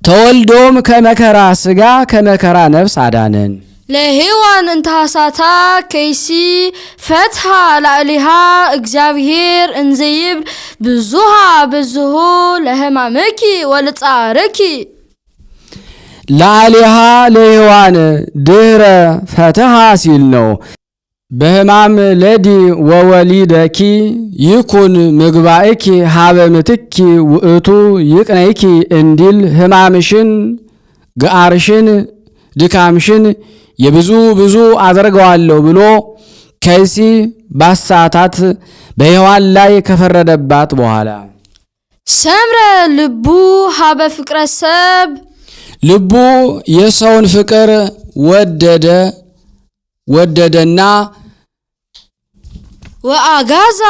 ተወልዶም ከመከራ ሥጋ ከመከራ ነፍስ አዳነን። ለሔዋን እንተሃሳታ ከይሲ ፈትሐ ላዕሊሃ እግዚአብሔር እንዘይብል ብዙሃ ብዙሁ ለሕማምኪ ወለጻርኪ ላዕሊሃ ለሔዋን ድኅረ ፈትሐ ሲል ነው። በሕማም ለዲ ወወሊደኪ ይኩን ምግባእኪ ሀበ ምትኪ ውእቱ ይቅነይኪ እንዲል ሕማምሽን ገአርሽን ድካምሽን የብዙ ብዙ አደርገዋለሁ ብሎ ከይሲ ባሳታት በሔዋን ላይ ከፈረደባት በኋላ ሰምረ ልቡ ሀበ ፍቅረ ሰብ ልቡ የሰውን ፍቅር ወደደና ወአጋዛ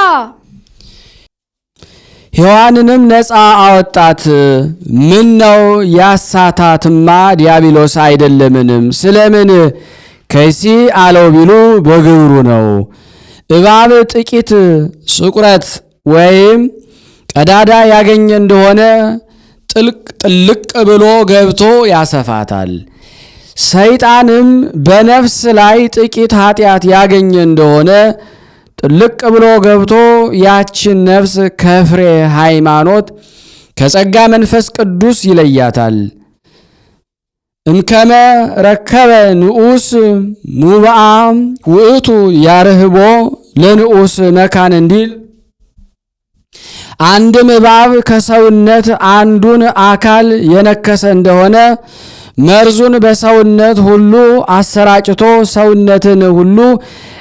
ሔዋንንም ነፃ አወጣት። ምን ነው ያሳታትማ ዲያብሎስ አይደለምንም? ስለምን ከይሲ አለው ቢሉ በግብሩ ነው። እባብ ጥቂት ስቁረት ወይም ቀዳዳ ያገኘ እንደሆነ ጥልቅ ብሎ ገብቶ ያሰፋታል። ሰይጣንም በነፍስ ላይ ጥቂት ኃጢአት ያገኘ እንደሆነ ጥልቅ ብሎ ገብቶ ያችን ነፍስ ከፍሬ ሃይማኖት ከጸጋ መንፈስ ቅዱስ ይለያታል። እንከመ ረከበ ንዑስ ሙብአ ውእቱ ያርህቦ ለንዑስ መካን እንዲል አንድም እባብ ከሰውነት አንዱን አካል የነከሰ እንደሆነ መርዙን በሰውነት ሁሉ አሰራጭቶ ሰውነትን ሁሉ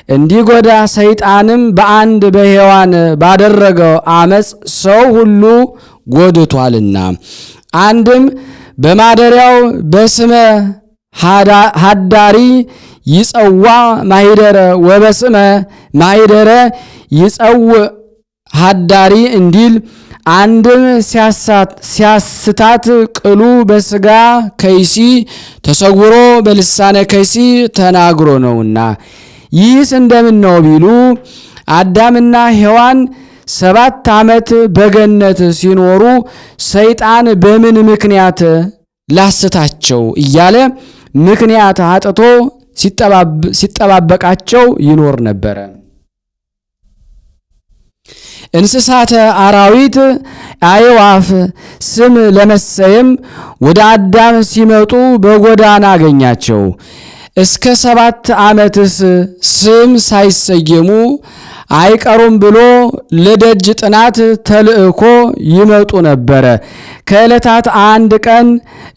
እንዲጎዳ ሰይጣንም በአንድ በሔዋን ባደረገው አመፅ ሰው ሁሉ ጎድቷልና አንድም በማደሪያው በስመ ሃዳሪ ይጸዋ ማሂደረ ወበስመ ማሂደረ ይጸው ሀዳሪ እንዲል አንድም ሲያስታት ቅሉ በሥጋ ከይሲ ተሰውሮ በልሳነ ከይሲ ተናግሮ ነውና። ይህስ እንደምን ነው ቢሉ አዳምና ሔዋን 7 ዓመት በገነት ሲኖሩ ሰይጣን በምን ምክንያት ላስታቸው እያለ ምክንያት አጥቶ ሲጠባበቃቸው ይኖር ነበረ። እንስሳተ አራዊት አዕዋፍ ስም ለመሰየም ወደ አዳም ሲመጡ በጎዳና አገኛቸው። እስከ 7 ዓመትስ ስም ሳይሰየሙ አይቀሩም ብሎ ለደጅ ጥናት ተልእኮ ይመጡ ነበረ። ከዕለታት አንድ ቀን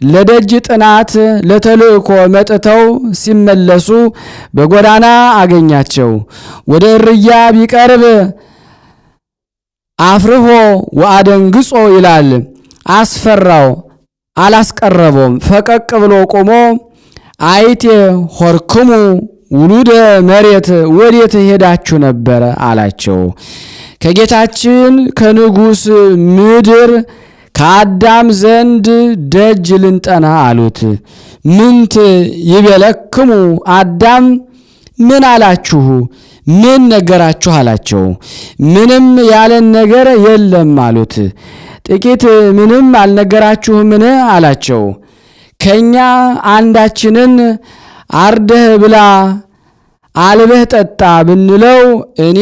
ለደጅ ጥናት ለተልእኮ መጥተው ሲመለሱ በጎዳና አገኛቸው። ወደ እርያ ቢቀርብ አፍርሆ ወአደንግጾ ይላል። አስፈራው፣ አላስቀረበውም። ፈቀቅ ብሎ ቆሞ አይቴ ሆርክሙ ውሉደ መሬት ወዴት ሄዳችሁ ነበረ አላቸው። ከጌታችን ከንጉሥ ምድር ከአዳም ዘንድ ደጅ ልንጠና አሉት። ምንት ይቤለክሙ አዳም ምን አላችሁ? ምን ነገራችሁ አላቸው። ምንም ያለን ነገር የለም አሉት። ጥቂት ምንም አልነገራችሁምን አላቸው። ከኛ አንዳችንን አርደህ ብላ አልበህ ጠጣ ብንለው እኔ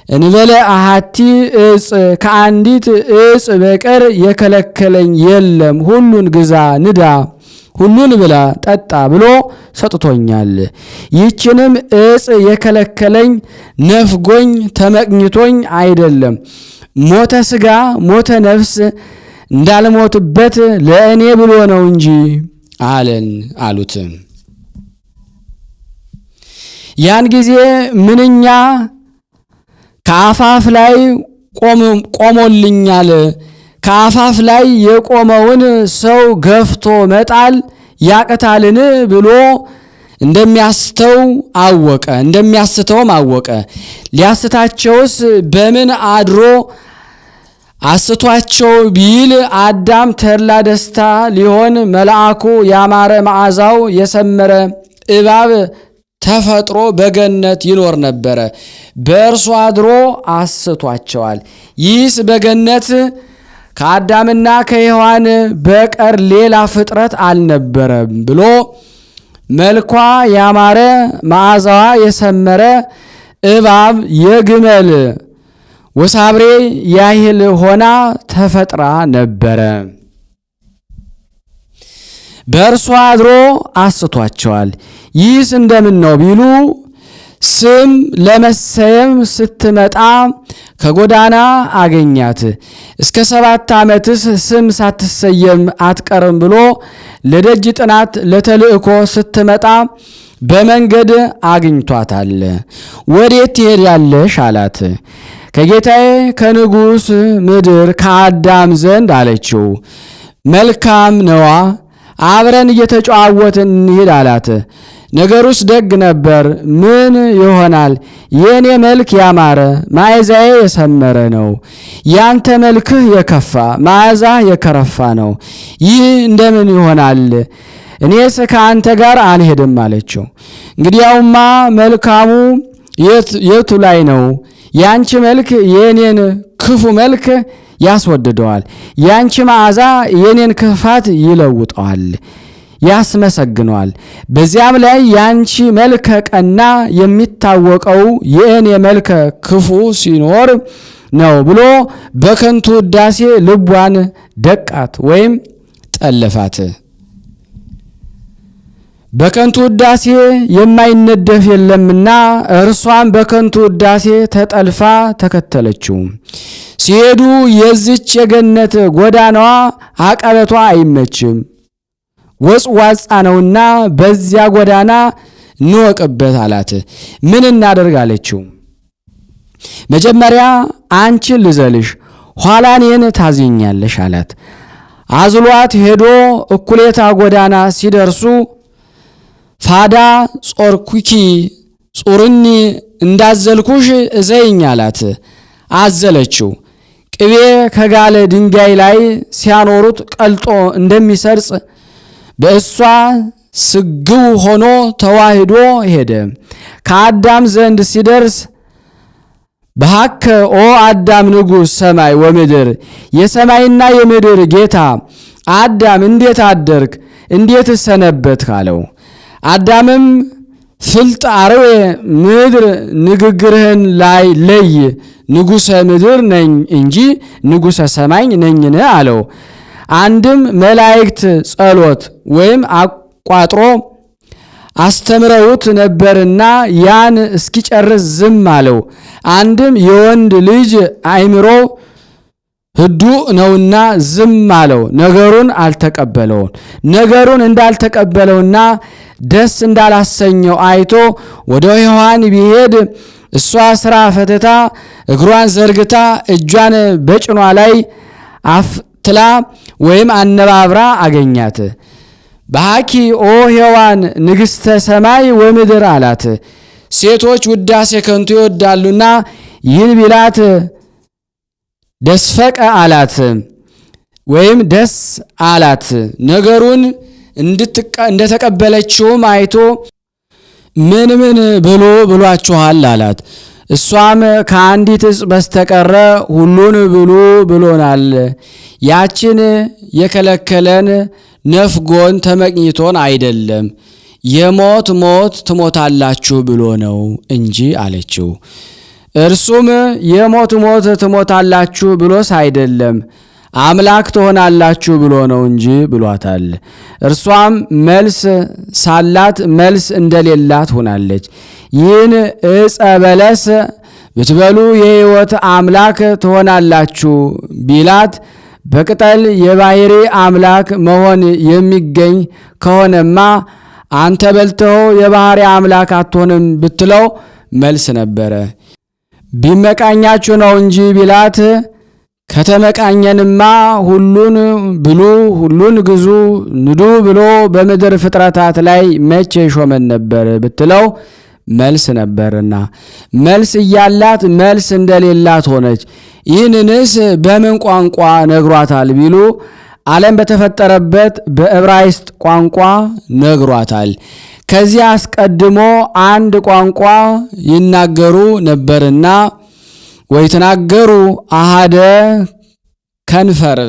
እንበለ አሃቲ እጽ ከአንዲት እጽ በቀር የከለከለኝ የለም፣ ሁሉን ግዛ ንዳ ሁሉን ብላ ጠጣ ብሎ ሰጥቶኛል። ይህችንም እጽ የከለከለኝ ነፍጎኝ ተመቅኝቶኝ አይደለም፣ ሞተ ሥጋ ሞተ ነፍስ እንዳልሞትበት ለእኔ ብሎ ነው እንጂ አሉት። ያን ጊዜ ምንኛ ከአፋፍ ላይ ቆሞልኛል። ከአፋፍ ላይ የቆመውን ሰው ገፍቶ መጣል ያቅታልን ብሎ እንደሚያስተውም አወቀ። ሊያስታቸውስ በምን አድሮ አስቷቸው ቢል አዳም ተድላ ደስታ ሊሆን መልአኩ ያማረ መዓዛው የሰመረ እባብ ተፈጥሮ በገነት ይኖር ነበረ። በእርሱ አድሮ አስቷቸዋል። ይህስ በገነት ከአዳምና ከሔዋን በቀር ሌላ ፍጥረት አልነበረም ብሎ መልኳ ያማረ መዓዛዋ የሰመረ እባብ የግመል ወሳብሬ ያህል ሆና ተፈጥራ ነበረ። በእርሷ አድሮ አስቷቸዋል። ይህስ እንደምን ነው ቢሉ ስም ለመሰየም ስትመጣ ከጎዳና አገኛት። እስከ 7 ዓመትስ ስም ሳትሰየም አትቀርም ብሎ ለደጅ ጥናት ለተልእኮ ስትመጣ በመንገድ አግኝቷታል። ወዴት ትሄዳለሽ አላት። ከጌታዬ ከንጉሥ ምድር ከአዳም ዘንድ አለችው። መልካም ነዋ፣ አብረን እየተጨዋወትን እንሂድ አላት። ነገሩስ ደግ ነበር። ምን ይሆናል? የኔ መልክ ያማረ መዓዛዬ የሰመረ ነው። ያንተ መልክህ የከፋ መዓዛህ የከረፋ ነው። ይህ እንደምን ይሆናል? እኔስ ከአንተ ጋር አልሄድም አለችው። እንግዲያውማ መልካሙ የቱ ላይ ነው? ያንቺ መልክ የኔን ክፉ መልክ ያስወድደዋል፣ ያንቺ መዓዛ የኔን ክፋት ይለውጠዋል፣ ያስመሰግነዋል። በዚያም ላይ ያንቺ መልከ ቀና የሚታወቀው የእኔ መልከ ክፉ ሲኖር ነው ብሎ በከንቱ ውዳሴ ልቧን ደቃት ወይም ጠለፋት። በከንቱ ውዳሴ የማይነደፍ የለምና እርሷን በከንቱ ውዳሴ ተጠልፋ ተከተለችው። ሲሄዱ የዚች የገነት ጎዳናዋ አቀበቷ አይመችም፣ ወጽዋጻ ነውና በዚያ ጎዳና እንወቅበት አላት። ምን እናደርግ አለችው። መጀመሪያ አንቺን ልዘልሽ፣ ኋላ እኔን ታዝኛለሽ አላት። አዝሏት ሄዶ እኩሌታ ጎዳና ሲደርሱ ፋዳ ጾርኩኪ ጹርኒ እንዳዘልኩሽ እዘይኝ አላት። አዘለችው። ቅቤ ከጋለ ድንጋይ ላይ ሲያኖሩት ቀልጦ እንደሚሰርጽ በእሷ ስግው ሆኖ ተዋህዶ ሄደ። ከአዳም ዘንድ ሲደርስ በሐከ ኦ አዳም ንጉሥ ሰማይ ወምድር፣ የሰማይና የምድር ጌታ አዳም እንዴት አደርክ? እንዴት ሰነበትክ? አለው። አዳምም ፍልጥ አርዌ ምድር ንግግርህን ላይ ለይ፣ ንጉሠ ምድር ነኝ እንጂ ንጉሠ ሰማይ ነኝን? አለው። አንድም መላእክት ጸሎት ወይም አቋጥሮ አስተምረውት ነበርና ያን እስኪጨርስ ዝም አለው። አንድም የወንድ ልጅ አእምሮ ህዱ ነውና ዝም አለው። ነገሩን እንዳልተቀበለውና ደስ እንዳላሰኘው አይቶ ወደ ሔዋን ቢሄድ እሷ ስራ ፈትታ እግሯን ዘርግታ እጇን በጭኗ ላይ አፍትላ ወይም አነባብራ አገኛት። በሐኪ ኦ ሔዋን ንግሥተ ሰማይ ወምድር አላት። ሴቶች ውዳሴ ከንቱ ይወዳሉና ይህን ቢላት ደስፈቀ አላት ወይም ደስ አላት። ነገሩን እንደተቀበለችውም አይቶ ምን ብሏችኋል አላት። እሷም ከአንዲት ዕፅ በስተቀረ ሁሉን ብሉ ብሎናል። ያችን የከለከለን ነፍጎን ተመቅኝቶን አይደለም፣ የሞት ሞት ትሞታላችሁ ብሎ ነው እንጂ አለችው። እርሱም የሞት ሞት ትሞታላችሁ ብሎስ አይደለም፣ አምላክ ትሆናላችሁ ብሎ ነው እንጂ ብሏታል። እርሷም መልስ ሳላት መልስ እንደሌላት ሆናለች። ይህን ዕፀ በለስ ብትበሉ የሕይወት አምላክ ትሆናላችሁ ቢላት በቅጠል የባሕሪ አምላክ መሆን የሚገኝ ከሆነማ አንተ በልተው የባሕሪ አምላክ አትሆንም ብትለው መልስ ነበረ። ቢመቃኛችሁ ነው እንጂ ቢላት ከተመቃኘንማ ሁሉን ብሉ፣ ሁሉን ግዙ፣ ንዱ ብሎ በምድር ፍጥረታት ላይ መቼ ሾመን ነበር ብትለው መልስ ነበርና መልስ እያላት መልስ እንደሌላት ሆነች። ይህንንስ በምን ቋንቋ ነግሯታል ቢሉ ዓለም በተፈጠረበት በዕብራይስጥ ቋንቋ ነግሯታል። ከዚህ አስቀድሞ አንድ ቋንቋ ይናገሩ ነበርና ወይተናገሩ አሃደ ከንፈር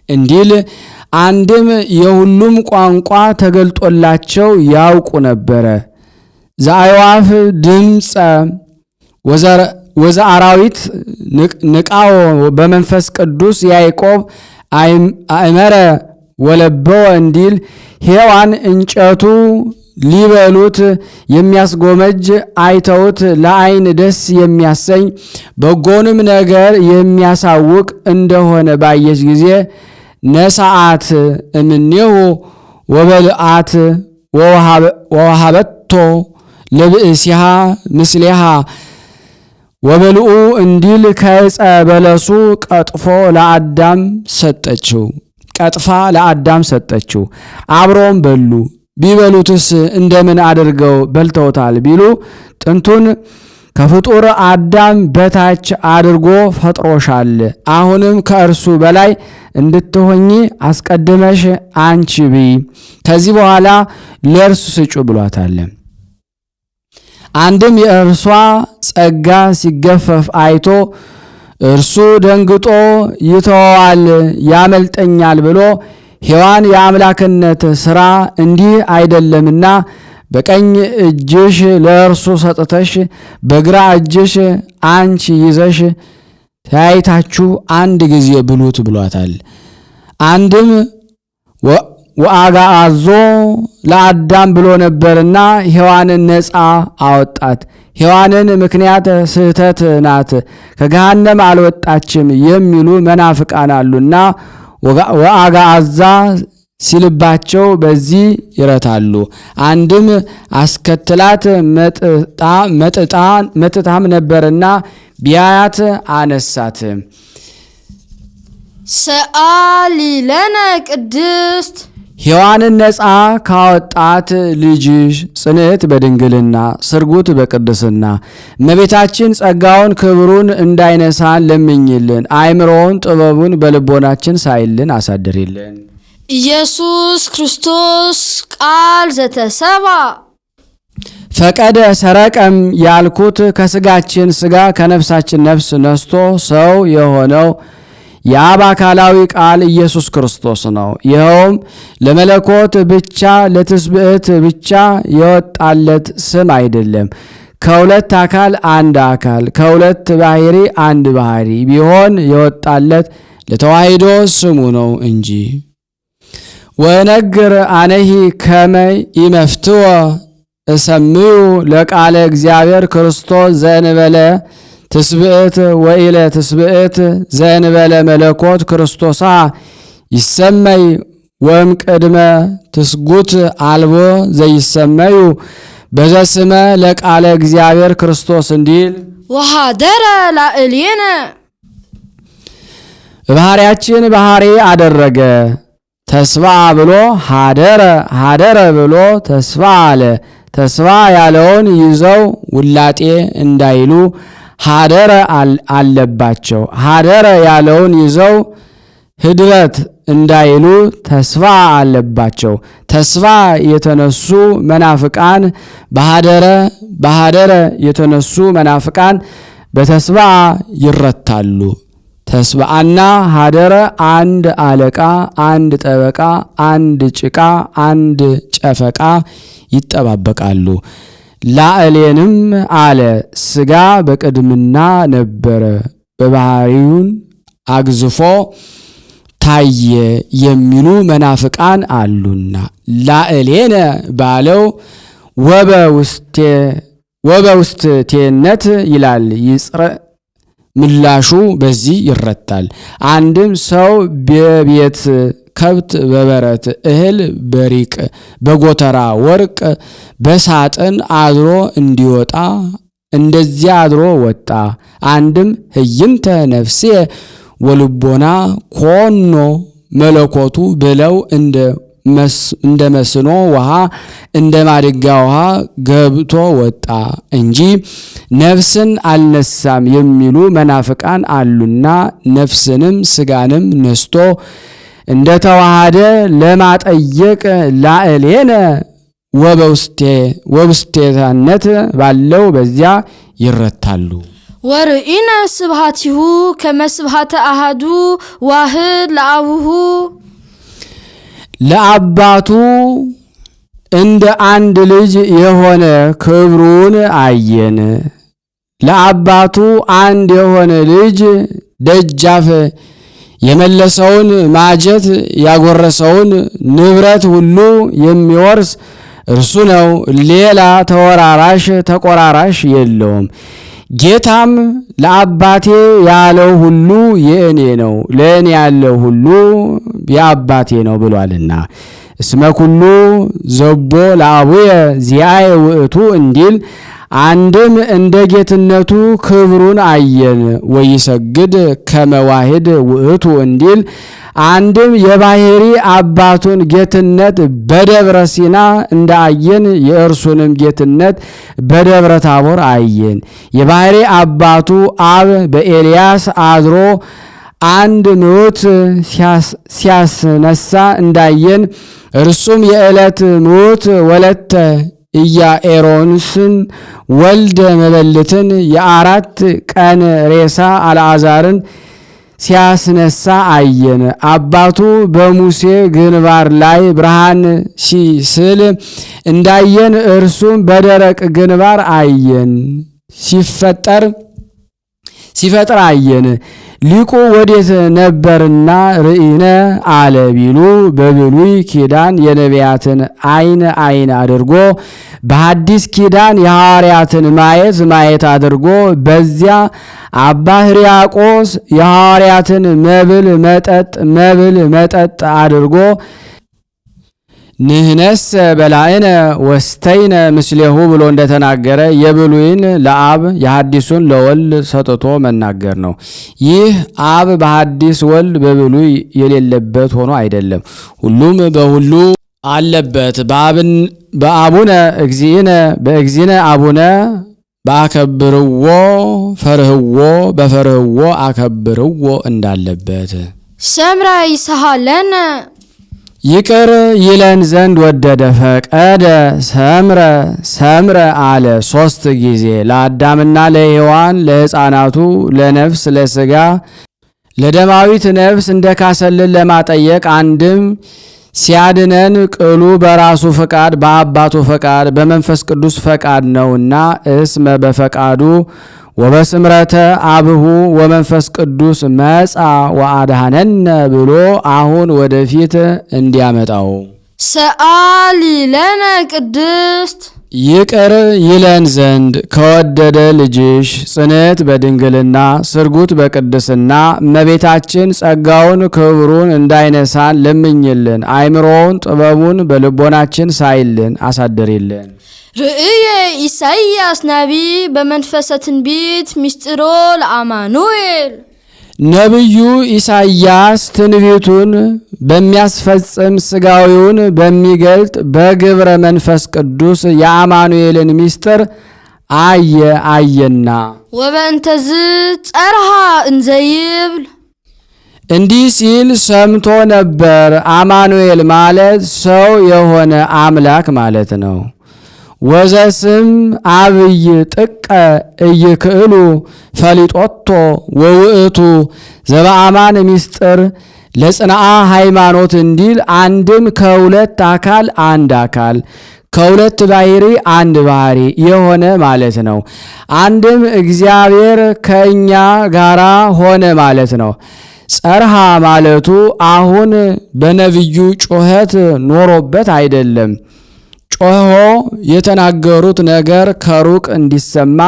እንዲል አንድም የሁሉም ቋንቋ ተገልጦላቸው ያውቁ ነበረ። ዘአዕዋፍ ድምፀ ወዘአራዊት ንቃዎ በመንፈስ ቅዱስ ያዕቆብ አእመረ ወለበወ እንዲል ሔዋን እንጨቱ ሊበሉት የሚያስጎመጅ አይተውት ለዓይን ደስ የሚያሰኝ በጎንም ነገር የሚያሳውቅ እንደሆነ ባየች ጊዜ ነሳአት እምኔሁ ወበልአት ወወሃበቶ ለብእሲሃ ምስሌሃ ወበልኡ እንዲል ከዕፀ በለሱ ቀጥፋ ለአዳም ሰጠችው። አብረውም በሉ። ቢበሉትስ እንደምን አድርገው በልተውታል ቢሉ ጥንቱን ከፍጡር አዳም በታች አድርጎ ፈጥሮሻል። አሁንም ከእርሱ በላይ እንድትሆኚ አስቀድመሽ አንቺ ብይ፣ ከዚህ በኋላ ለእርሱ ስጩ ብሏታል። አንድም የእርሷ ጸጋ ሲገፈፍ አይቶ እርሱ ደንግጦ ይተወዋል፣ ያመልጠኛል ብሎ ሔዋን የአምላክነት ሥራ እንዲህ አይደለምና በቀኝ እጅሽ ለእርሱ ሰጥተሽ በግራ እጅሽ አንቺ ይዘሽ ተያይታችሁ አንድ ጊዜ ብሉት ብሏታል። አንድም ወአግዓዞ ለአዳም ብሎ ነበርና ሔዋንን ነፃ አወጣት። ሔዋንን ምክንያት ስህተት ናት፣ ከገሃነም አልወጣችም የሚሉ መናፍቃን አሉና ወአግዓዛ ሲልባቸው በዚህ ይረታሉ። አንድም አስከትላት መጥታም ነበርና ቢያያት አነሳት። ሰአሊ ለነ ቅድስት ሔዋንን ነፃ ካወጣት ልጅሽ ጽንዕት በድንግልና ስርጉት በቅድስና እመቤታችን ጸጋውን ክብሩን እንዳይነሳን ለምኝልን። አእምሮውን ጥበቡን በልቦናችን ሳይልን አሳድሪልን። ኢየሱስ ክርስቶስ ቃል ዘተሰባ ፈቀደ ሰረቀም ያልኩት ከስጋችን ስጋ ከነፍሳችን ነፍስ ነስቶ ሰው የሆነው የአብ አካላዊ ቃል ኢየሱስ ክርስቶስ ነው። ይኸውም ለመለኮት ብቻ ለትስብእት ብቻ የወጣለት ስም አይደለም። ከሁለት አካል አንድ አካል ከሁለት ባህሪ አንድ ባህሪ ቢሆን የወጣለት ለተዋሂዶ ስሙ ነው እንጂ። ወነግር አነሂ ከመ ኢመፍትወ እሰምዩ ለቃለ እግዚአብሔር ክርስቶስ ዘእንበለ ትስብእት ወኢለ ትስብእት ዘእንበለ መለኮት ክርስቶሳ ይሰመይ ወም ቅድመ ትስጉት አልቦ ዘይሰመዩ በዘስመ ለቃለ እግዚአብሔር ክርስቶስ እንዲል ወሃደረ ላዕሌነ ባህሪያችን ባህሪ አደረገ ተስፋ ብሎ ሃደረ ብሎ ተስፋ አለ። ተስፋ ያለውን ይዘው ውላጤ እንዳይሉ ሃደረ አለባቸው። ሃደረ ያለውን ይዘው ህድረት እንዳይሉ ተስፋ አለባቸው። ተስፋ የተነሱ መናፍቃን በሃደረ የተነሱ መናፍቃን በተስፋ ይረታሉ። ተስፋና ሃደረ አንድ አለቃ፣ አንድ ጠበቃ፣ አንድ ጭቃ፣ አንድ ጨፈቃ ይጠባበቃሉ። ላዕሌንም አለ ስጋ በቅድምና ነበረ በባህሪውን አግዝፎ ታየ የሚሉ መናፍቃን አሉና ላዕሌነ ባለው ወበውስቴነት ይላል። ይጽረ ምላሹ በዚህ ይረታል። አንድም ሰው በቤት ከብት በበረት እህል በሪቅ በጎተራ ወርቅ በሳጥን አድሮ እንዲወጣ እንደዚያ አድሮ ወጣ። አንድም ህይንተ ነፍሴ ወልቦና ኮኖ መለኮቱ ብለው እንደ መስኖ ውሃ እንደ ማድጋ ውሃ ገብቶ ወጣ እንጂ ነፍስን አልነሳም የሚሉ መናፍቃን አሉና ነፍስንም ስጋንም ነስቶ እንደ ተዋሃደ ለማጠየቅ ላዕሌነ ወበውስቴታነት ባለው በዚያ ይረታሉ። ወርኢነ ስብሐቲሁ ከመ ስብሐተ አሐዱ ዋህድ ለአቡሁ ለአባቱ እንደ አንድ ልጅ የሆነ ክብሩን አየን። ለአባቱ አንድ የሆነ ልጅ ደጃፍ የመለሰውን ማጀት ያጎረሰውን ንብረት ሁሉ የሚወርስ እርሱ ነው። ሌላ ተቆራራሽ የለውም። ጌታም ለአባቴ ያለው ሁሉ የእኔ ነው፣ ለእኔ ያለው ሁሉ የአባቴ ነው ብሏልና እስመ ኩሉ ዘቦ ለአቡየ ዚአየ ውእቱ እንዲል አንድም እንደ ጌትነቱ ክብሩን አየን። ወይሰግድ ከመዋሂድ ውእቱ እንዲል አንድም የባህሪ አባቱን ጌትነት በደብረ ሲና እንዳየን የእርሱንም ጌትነት በደብረ ታቦር አየን። የባህሪ አባቱ አብ በኤልያስ አድሮ አንድ ምውት ሲያስነሳ እንዳየን እርሱም የዕለት ምውት ወለተ ኢያኤሮንስን ወልደ መበልትን የአራት ቀን ሬሳ አልዓዛርን ሲያስነሳ አየን። አባቱ በሙሴ ግንባር ላይ ብርሃን ሲስል እንዳየን እርሱም በደረቅ ግንባር አየን። ሲፈጥር አየን። ሊቁ ወዴት ነበርና ርኢነ አለ ቢሉ በብሉይ ኪዳን የነቢያትን አይን አድርጎ በሐዲስ ኪዳን የሐዋርያትን ማየት አድርጎ በዚያ አባ ሕርያቆስ የሐዋርያትን መብል መጠጥ አድርጎ ንህነሰ በላይነ ወስተይነ ምስሌሁ ብሎ እንደተናገረ የብሉይን ለአብ የሐዲሱን ለወልድ ሰጥቶ መናገር ነው። ይህ አብ በሐዲስ ወልድ በብሉይ የሌለበት ሆኖ አይደለም፣ ሁሉም በሁሉ አለበት። በአቡነ እግዚእነ በእግዚእነ አቡነ በአከብርዎ ፈርህዎ በፈርህዎ አከብርዎ እንዳለበት ሰምረ ይስሐለነ ይቅር ይለን ዘንድ ወደደ ፈቀደ ሰምረ አለ 3 ጊዜ ለአዳምና ለሔዋን ለሕፃናቱ ለነፍስ ለሥጋ ለደማዊት ነፍስ እንደካሰልን ለማጠየቅ አንድም ሲያድነን ቅሉ በራሱ ፈቃድ በአባቱ ፈቃድ በመንፈስ ቅዱስ ፈቃድ ነውና እስመ በፈቃዱ ወበስምረተ አብሁ ወመንፈስ ቅዱስ መጻ ወአድኀነነ ብሎ አሁን ወደፊት እንዲያመጣው ሰአሊ ለነ ቅድስት ይቅር ይለን ዘንድ ከወደደ ልጅሽ ጽንዕት በድንግልና ስርጉት በቅድስና እመቤታችን ጸጋውን ክብሩን እንዳይነሳን ለምኝልን። አእምሮውን ጥበቡን በልቦናችን ሳይልን አሳድሪልን። ርእየ ኢሳይያስ ነቢይ በመንፈሰ ትንቢት ምስጢሮ ለአማኑኤል ነቢዩ ኢሳይያስ ትንቢቱን በሚያስፈጽም ሥጋዊውን በሚገልጥ በግብረ መንፈስ ቅዱስ የአማኑኤልን ምስጢር አየና ወበእንተዝ ጸርሃ እንዘይብል እንዲህ ሲል ሰምቶ ነበር። አማኑኤል ማለት ሰው የሆነ አምላክ ማለት ነው። ወዘስም አብይ ጥቀ እይክእሉ ፈሊጦቶ ወውእቱ ዘበአማን ምስጢር ለጽንዓ ሃይማኖት እንዲል አንድም ከሁለት አካል አንድ አካል ከሁለት ባህሪ አንድ ባህሪ የሆነ ማለት ነው። አንድም እግዚአብሔር ከኛ ጋራ ሆነ ማለት ነው። ጸርሃ ማለቱ አሁን በነቢዩ ጩኸት ኖሮበት አይደለም። ጮሆ የተናገሩት ነገር ከሩቅ እንዲሰማ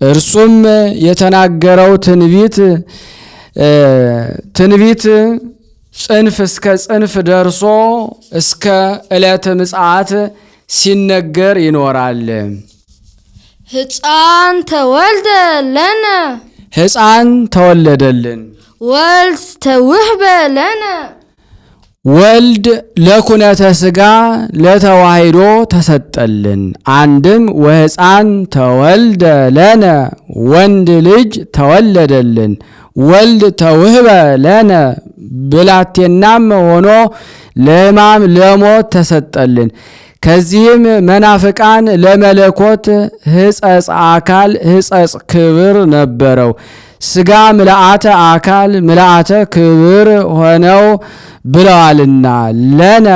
እርሱም የተናገረው ትንቢት ጽንፍ እስከ ጽንፍ ደርሶ እስከ ዕለተ ምጽአት ሲነገር ይኖራል። ሕፃን ተወልደ ለነ ሕፃን ተወለደልን። ወልድ ተውህበ ለነ ወልድ ለኩነተ ሥጋ ለተዋሂዶ ተሰጠልን። አንድም ወሕፃን ተወልደ ለነ ወንድ ልጅ ተወለደልን። ወልድ ተውህበ ለነ ብላቴናም ሆኖ ለሕማም ለሞት ተሰጠልን። ከዚህም መናፍቃን ለመለኮት ሕጸጽ አካል ሕጸጽ ክብር ነበረው። ሥጋ ምልአተ አካል ምልአተ ክብር ሆነው ብለዋልና ለነ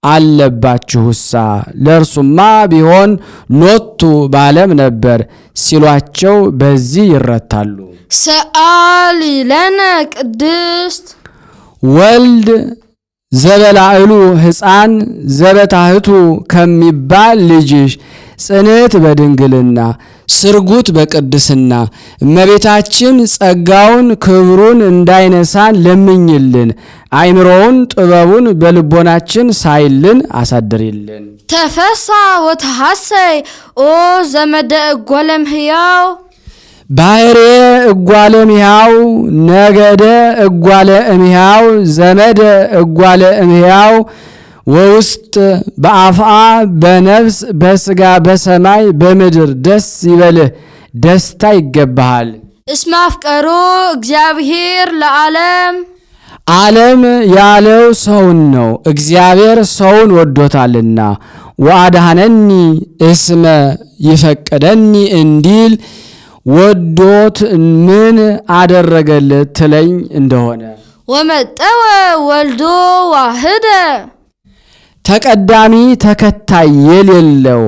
አለባችሁሳ ለእርሱማ ቢሆን ሎቱ ባለም ነበር ሲሏቸው በዚህ ይረታሉ። ሰአሊ ለነ ቅድስት ወልድ ዘበላዕሉ ሕፃን ዘበታህቱ ከሚባል ልጅሽ ጽንዕት በድንግልና ስርጉት በቅድስና እመቤታችን ጸጋውን ክብሩን እንዳይነሳን ለምኝልን። አእምሮውን ጥበቡን በልቦናችን ሳይልን አሳድሪልን። ተፈሳ ወተሐሰይ ኦ ዘመደ እጓለም ሕያው ባህሬ እጓለ እምሕያው ነገደ እጓለ እምሕያው ዘመደ እጓለ እምሕያው ወውስጥ በአፍአ በነፍስ በሥጋ በሰማይ በምድር ደስ ይበልህ፣ ደስታ ይገባሃል። እስመ አፍቀሮ እግዚአብሔር ለዓለም ዓለም ያለው ሰውን ነው፣ እግዚአብሔር ሰውን ወዶታልና። ወአድኀነኒ እስመ ይፈቅደኒ እንዲል ወዶት ምን አደረገለት ትለኝ እንደሆነ ወመጠወ ወልዶ ዋህደ ተቀዳሚ ተከታይ የሌለው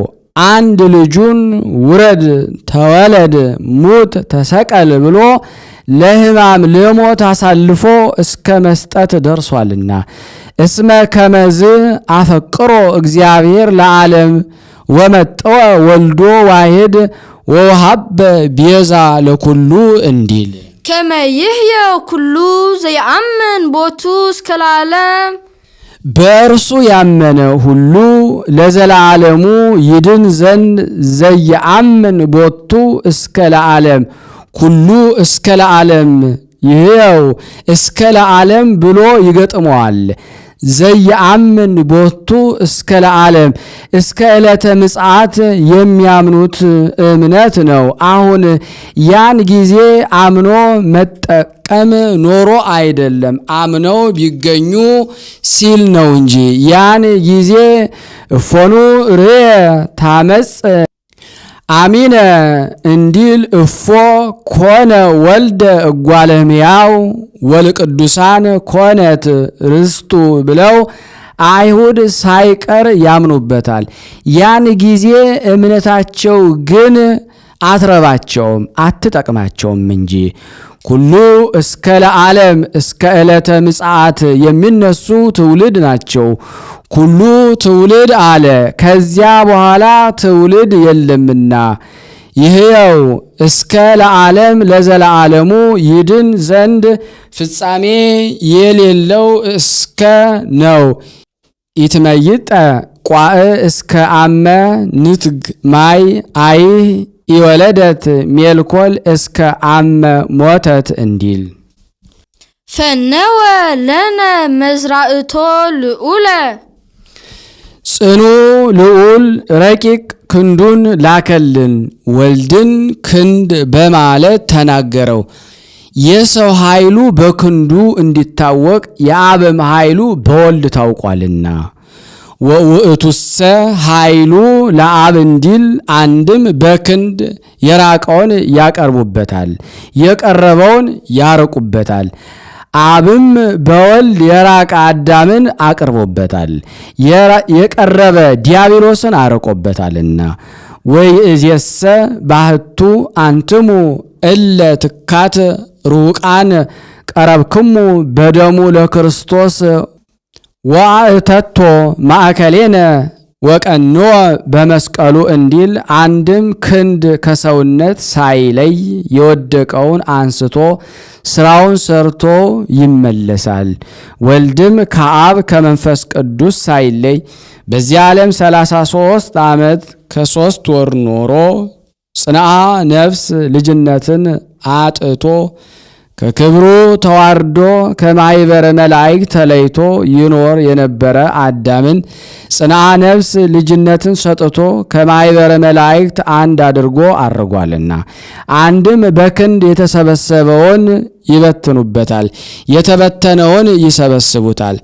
አንድ ልጁን ውረድ ተወለድ ሙት ተሰቀል ብሎ ለሕማም ለሞት አሳልፎ እስከ መስጠት ደርሷልና። እስመ ከመዝ አፈቅሮ እግዚአብሔር ለዓለም ወመጠወ ወልዶ ዋሂድ ወውሃበ ቤዛ ለኩሉ እንዲል ከመ ይሕየው ኩሉ ዘይአምን ቦቱ እስከ ለዓለም በእርሱ ያመነ ሁሉ ለዘላለሙ ይድን ዘንድ ዘየአምን ቦቱ እስከ ለዓለም ኩሉ እስከ ለዓለም ይሄው እስከ ለዓለም ብሎ ይገጥመዋል። ዘየአምን ቦቱ እስከ ለዓለም እስከ ዕለተ ምጽአት የሚያምኑት እምነት ነው። አሁን ያን ጊዜ አምኖ መጠቀም ኖሮ አይደለም፣ አምነው ቢገኙ ሲል ነው እንጂ። ያን ጊዜ እፎኑ ርየ ታመጽ አሚነ እንዲል እፎ ኮነ ወልደ እጓለ እመሕያው ወልቅዱሳን ኮነት ርስቱ ብለው አይሁድ ሳይቀር ያምኑበታል። ያን ጊዜ እምነታቸው ግን አትረባቸውም አትጠቅማቸውም እንጂ። ኩሉ እስከ ለዓለም እስከ ዕለተ ምጽአት የሚነሱ ትውልድ ናቸው። ኩሉ ትውልድ አለ፣ ከዚያ በኋላ ትውልድ የለምና። ይህየው እስከ ለዓለም ለዘላለሙ ይድን ዘንድ ፍጻሜ የሌለው እስከ ነው። ይትመይጠ ቋዕ እስከ አመ ንትግ ማይ አይህ ይወለደት ሜልኮል እስከ አመ ሞተት እንዲል ፈነወ ለነ መዝራእቶ ልዑለ ጽኑ ልዑል ረቂቅ ክንዱን ላከልን። ወልድን ክንድ በማለት ተናገረው። የሰው ኃይሉ በክንዱ እንዲታወቅ የአብም ኃይሉ በወልድ ታውቋልና። ወውእቱሰ ኃይሉ ለአብ እንዲል አንድም በክንድ የራቀውን ያቀርቡበታል፣ የቀረበውን ያርቁበታል። አብም በወልድ የራቀ አዳምን አቅርቦበታል፣ የቀረበ ዲያብሎስን አርቆበታልና። ወይእዜሰ ባህቱ አንትሙ እለ ትካት ሩቃን ቀረብክሙ በደሙ ለክርስቶስ ወአእተቶ ማእከሌነ ወቀኖ በመስቀሉ እንዲል አንድም ክንድ ከሰውነት ሳይለይ የወደቀውን አንስቶ ስራውን ሰርቶ ይመለሳል። ወልድም ከአብ ከመንፈስ ቅዱስ ሳይለይ በዚህ ዓለም 33 ዓመት ከ3 ወር ኖሮ ጽንዓ ነፍስ ልጅነትን አጥቶ ከክብሩ ተዋርዶ ከማይበረ መላእክት ተለይቶ ይኖር የነበረ አዳምን ጽንዓ ነፍስ ልጅነትን ሰጥቶ ከማይበረ መላእክት አንድ አድርጎ አርጓልና። አንድም በክንድ የተሰበሰበውን ይበትኑበታል፣ የተበተነውን ይሰበስቡታል።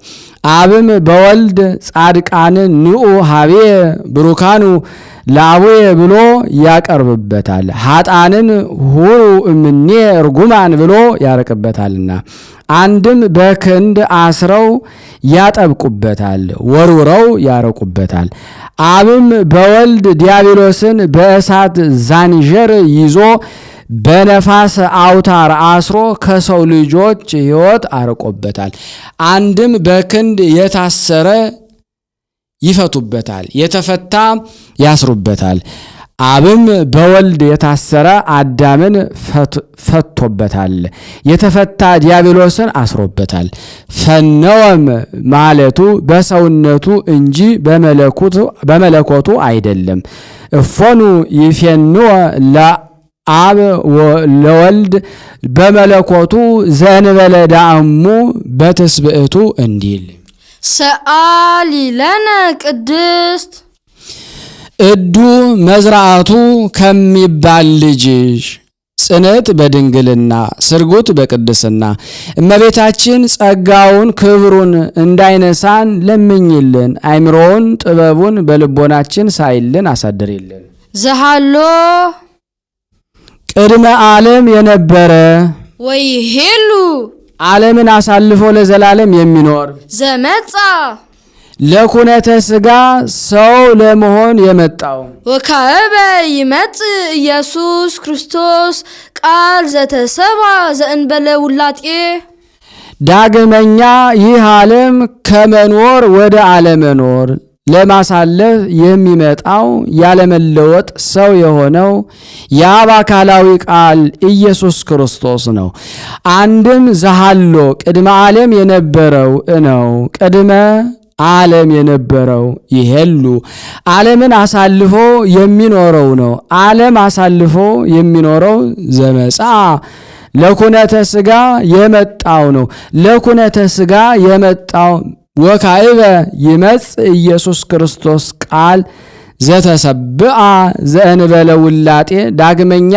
አብም በወልድ ጻድቃን ንዑ ሀቤ ብሩካኑ ላቡየ ብሎ ያቀርብበታል። ኃጣንን ሁሩ እምኔ እርጉማን ብሎ ያርቅበታልና። አንድም በክንድ አስረው ያጠብቁበታል፣ ወርውረው ያረቁበታል። አብም በወልድ ዲያብሎስን በእሳት ዛንጀር ይዞ በነፋስ አውታር አስሮ ከሰው ልጆች ሕይወት አርቆበታል። አንድም በክንድ የታሰረ ይፈቱበታል፣ የተፈታ ያስሩበታል። አብም በወልድ የታሰረ አዳምን ፈቶበታል፣ የተፈታ ዲያብሎስን አስሮበታል። ፈነወም ማለቱ በሰውነቱ እንጂ በመለኮቱ አይደለም። እፎኑ ይፌንወ ለአብ ለወልድ በመለኮቱ ዘንበለ ዳእሙ በትስብእቱ እንዲል ሰአሊ ለነ ቅድስት እዱ መዝራአቱ ከሚባል ልጅሽ ጽንዕት በድንግልና ስርጉት በቅድስና እመቤታችን ጸጋውን ክብሩን እንዳይነሳን ለምኝልን። አይምሮውን ጥበቡን በልቦናችን ሳይልን አሳድሪልን። ዘሃሎ ቅድመ ዓለም የነበረ ወይሄሉ ዓለምን አሳልፎ ለዘላለም የሚኖር ዘመጻ ለኩነተ ሥጋ ሰው ለመሆን የመጣው ወካዕበ ይመጽእ ኢየሱስ ክርስቶስ ቃል ዘተሰባ ዘእንበለ ውላጤ ዳግመኛ ይህ ዓለም ከመኖር ወደ አለመኖር ለማሳለፍ የሚመጣው ያለመለወጥ ሰው የሆነው የአብ አካላዊ ቃል ኢየሱስ ክርስቶስ ነው። አንድም ዘሃሎ ቅድመ ዓለም የነበረው ነው። ቅድመ ዓለም የነበረው ይሄሉ ዓለምን አሳልፎ የሚኖረው ነው። ዓለም አሳልፎ የሚኖረው ዘመጻ ለኩነተ ሥጋ የመጣው ነው። ለኩነተ ሥጋ የመጣው ወካዕበ ይመጽእ ኢየሱስ ክርስቶስ ቃል ዘተሰብአ ዘእንበለ ውላጤ ዳግመኛ